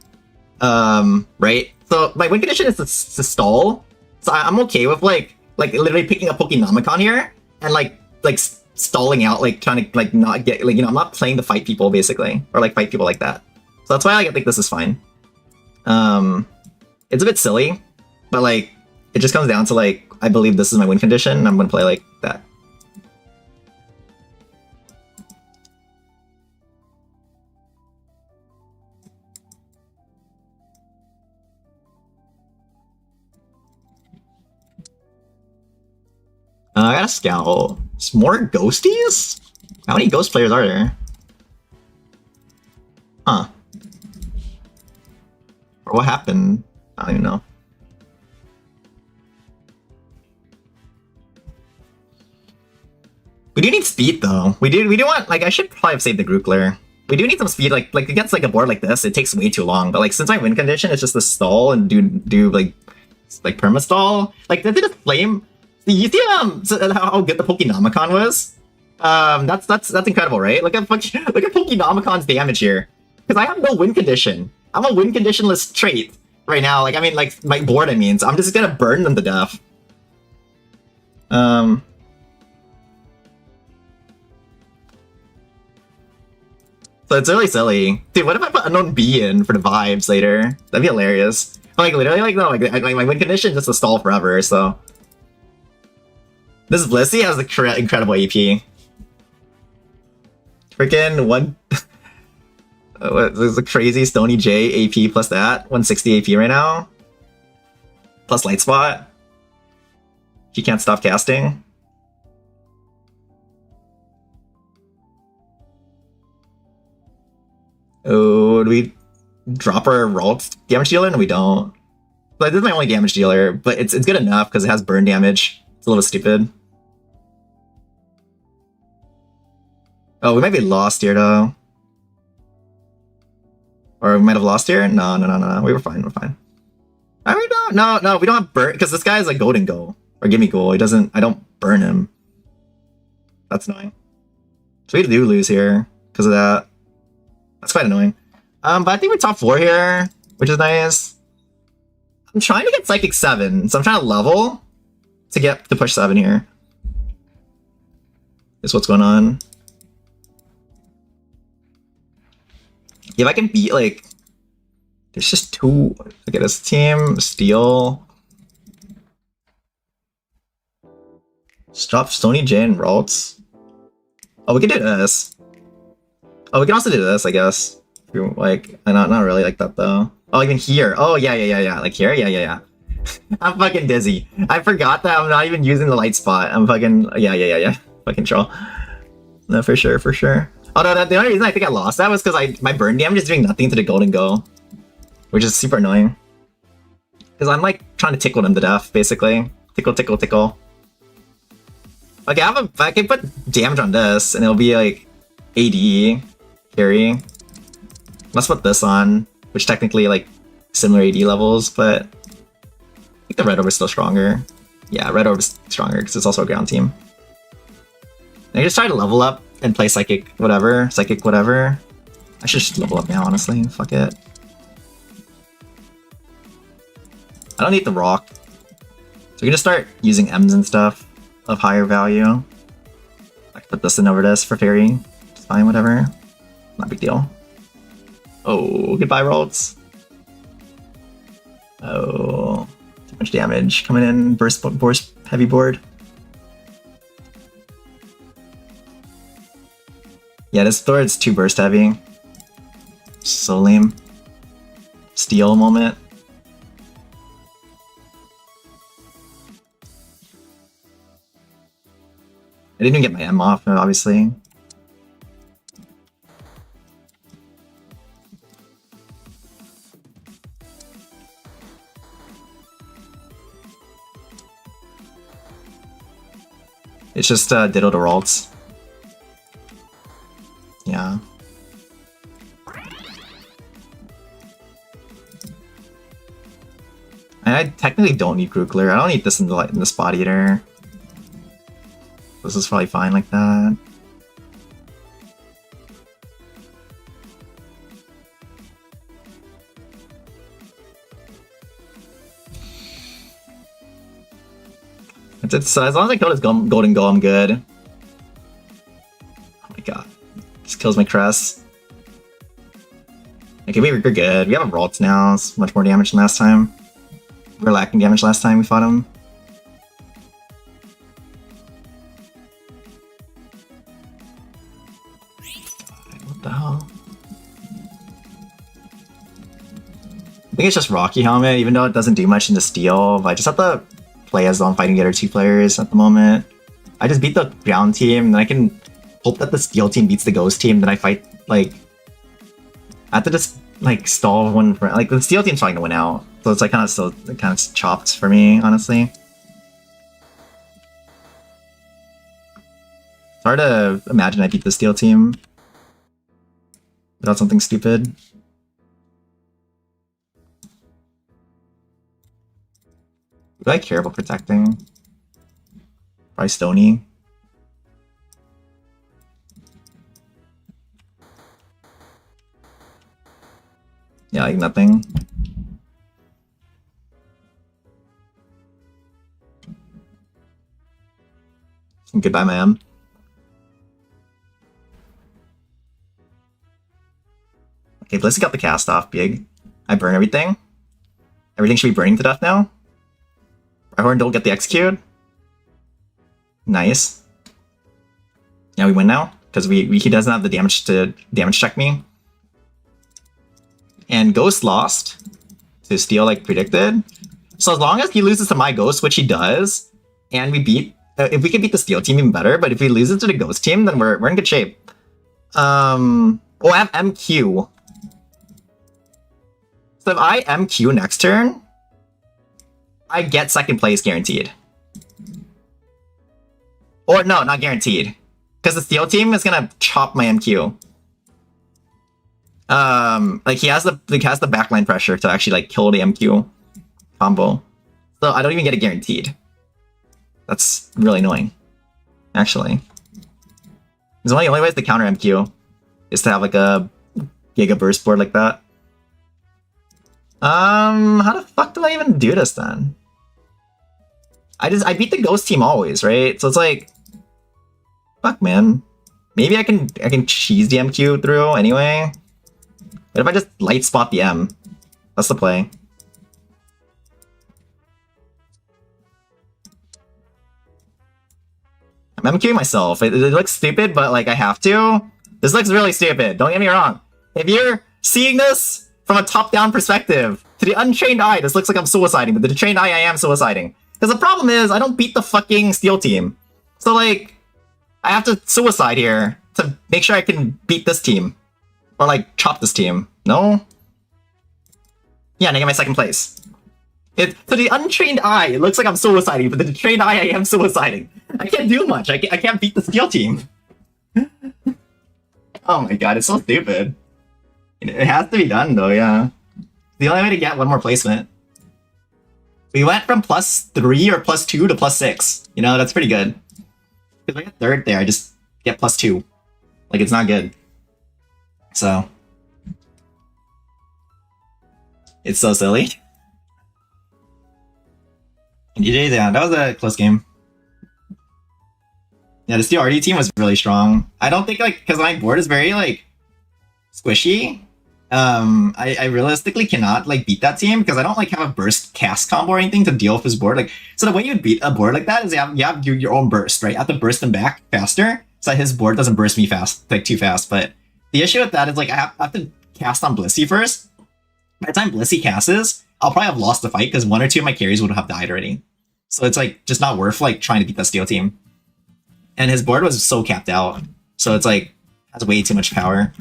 S2: Right? So my win condition is to stall. So I'm okay with like literally picking up Pokenomicon here and like stalling out, like trying to like not get like, you know, I'm not playing to fight people basically, or like fight people like that. So that's why I think this is fine. It's a bit silly, but like it just comes down to like I believe this is my win condition. I'm gonna play like that. I got a Scout. It's more ghosties? How many ghost players are there? Huh. Or what happened? I don't even know. We do need speed though. We do want, like, I should probably have saved the Grookler. We do need some speed, like against like a board like this, it takes way too long. But like since my win condition is just the stall and do like perma stall. Like did it flame? You see how good the Pokenomicon was? That's incredible, right? Look at Pokenomicon's damage here. Because I have no win condition. I'm a win conditionless trait right now. Like I mean, like my board. I mean, so I'm just gonna burn them to death. So it's really silly. Dude, what if I put unknown B in for the vibes later? That'd be hilarious. Like, literally, like, no, like my win condition just to stall forever, so. This Blissey has the incredible AP. Freaking one. There's a crazy Stony J AP plus that. 160 AP right now. Plus Light Spot. He can't stop casting. Oh, do we drop our Ralt damage dealer? No, we don't. Like, this is my only damage dealer, but it's good enough because it has burn damage. It's a little stupid. Oh, we might be lost here though. Or we might have lost here? No. We were fine, we're fine. I mean, no, we don't have burn because this guy is like golden go. Or give me goal. He doesn't, I don't burn him. That's annoying. So we do lose here because of that. That's quite annoying. But I think we're top 4 here, which is nice. I'm trying to get Psychic 7, so I'm trying to level to push 7 here. Is what's going on. If I can beat, like, there's just 2. Look at this team. Steel. Stop Stony J and Ralts. Oh, we can do this. Oh, we can also do this, I guess. Like, not really like that though. Oh, even here. Oh, yeah. Like here? Yeah. I'm fucking dizzy. I forgot that I'm not even using the light spot. I'm fucking, yeah. Fucking troll. No, for sure. Oh, no, the only reason I think I lost that was because my burn damage is doing nothing to the golden go. Which is super annoying. Because I'm like trying to tickle them to death, basically. Tickle. Okay, I can put damage on this, and it'll be like AD carry. Let's put this on, which technically like similar AD levels, but I think the red orb is still stronger. Yeah, red orb is stronger because it's also a ground team. And I just try to level up and play psychic whatever. I should just level up now, honestly. Fuck it. I don't need the rock, so we can just start using M's and stuff of higher value. I can put this in over this for fairy. It's fine, whatever. Not a big deal. Oh, goodbye, Ralts. Oh, too much damage coming in. Burst heavy board. Yeah, this board's too burst heavy. So lame. Steal moment. I didn't even get my M off, obviously. It's just Ditto to Ralts. Yeah. I technically don't need Grookler. I don't need this in the Spot Eater. This is probably fine like that. So as long as I kill this golden go, I'm good. Oh my god. Just kills my Crest. Okay, we're good. We have a Ralts now. It's much more damage than last time. We were lacking damage last time we fought him. What the hell? I think it's just Rocky Helmet, even though it doesn't do much in the steel. But I just have to play as though I'm fighting the other 2 players at the moment. I just beat the ground team, and I can hope that the steel team beats the ghost team, then I fight, like... I have to just, like, stall one for... Like, the steel team's probably gonna win out. So it's, like, kind of chopped for me, honestly. It's hard to imagine I beat the steel team without something stupid. Do I care about protecting? Probably Stony. Yeah, like nothing. Goodbye, ma'am. Okay, Blissey got the cast off, big. I burn everything. Everything should be burning to death now. Rhyhorn don't get the execute. Nice. Yeah, we win now because he doesn't have the damage to damage check me. And Ghost lost to steal like predicted. So as long as he loses to my Ghost, which he does, and we beat, if we can beat the Steel team even better. But if he loses to the Ghost team, then we're in good shape. Oh, I have MQ. So if I MQ next turn, I get second place guaranteed. Or no, not guaranteed. Because the Steel team is gonna chop my MQ. Like he has the backline pressure to actually like kill the MQ combo. So I don't even get it guaranteed. That's really annoying. Actually. There's only ways to counter MQ is to have like a Giga Burst board like that. How the fuck do I even do this then? I beat the Ghost team always, right? So it's like, fuck, man. Maybe I can cheese the MQ through anyway. What if I just light spot the M? That's the play. I'm MQing myself. It looks stupid, but like I have to. This looks really stupid. Don't get me wrong. If you're seeing this from a top-down perspective, to the untrained eye, this looks like I'm suiciding, but to the trained eye, I am suiciding. Because the problem is, I don't beat the fucking Steel team. So like, I have to suicide here to make sure I can beat this team. Or like, chop this team. No? Yeah, and I get my second place. To the untrained eye, it looks like I'm suiciding, but to the trained eye, I am suiciding. I can't do much. I can't beat the Steel team. Oh my god, it's so stupid. It has to be done though, yeah. The only way to get one more placement. We went from +3 or +2 to +6. You know, that's pretty good. If I get third there, I just get +2. Like, it's not good. So. It's so silly. GG, yeah, that was a close game. Yeah, the Steel RD team was really strong. I don't think, like, because my board is very, like, squishy. I realistically cannot like beat that team because I don't like have a burst cast combo or anything to deal with his board. Like, so the way you would beat a board like that is you have your own burst, right? You have to burst him back faster so that his board doesn't burst me fast, like too fast. But the issue with that is like I have to cast on Blissey first. By the time Blissey casts, I'll probably have lost the fight because one or two of my carries would have died already. So it's like just not worth like trying to beat that Steel team. And his board was so capped out, so it's like has way too much power.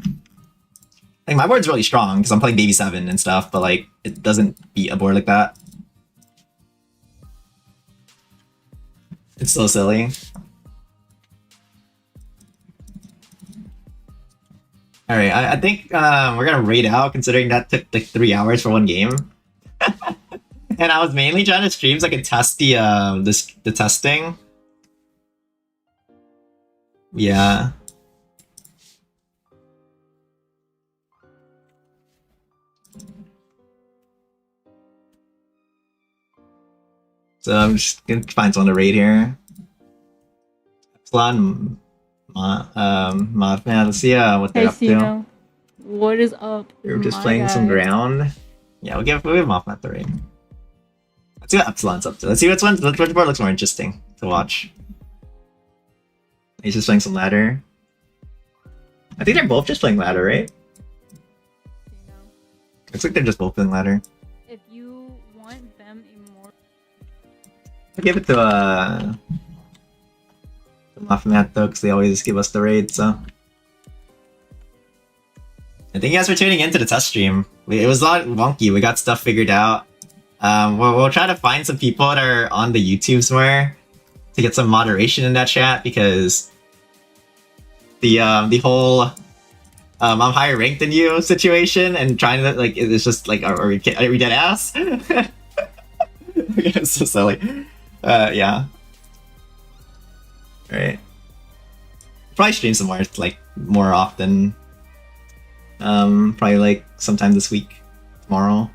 S2: Like, my board's really strong because I'm playing Baby 7 and stuff, but like it doesn't beat a board like that. It's so silly. All right, I think we're gonna raid out considering that took like 3 hours for one game. And I was mainly trying to stream so I could test the the testing. Yeah. So I'm just gonna find someone to raid here. Epsilon, Mothman, let's see what they're up to.
S3: What is up?
S2: We're just playing some ground. Yeah, we'll give Mothman the raid. Let's see what Epsilon's up to. Let's see which board looks more interesting to watch. He's just playing some ladder. I think they're both just playing ladder, right? Looks like they're just both playing ladder.
S3: If you want them immortal,
S2: I'll give it to Mothman though, because they always give us the raid, so. And thank you guys for tuning into the test stream. It was a lot wonky, we got stuff figured out. We'll try to find some people that are on the YouTubes more to get some moderation in that chat, because the whole I'm higher ranked than you situation and trying to like it's just like are we dead ass? It's so silly. Yeah. Right. Probably stream some more like more often. Probably like sometime this week, tomorrow.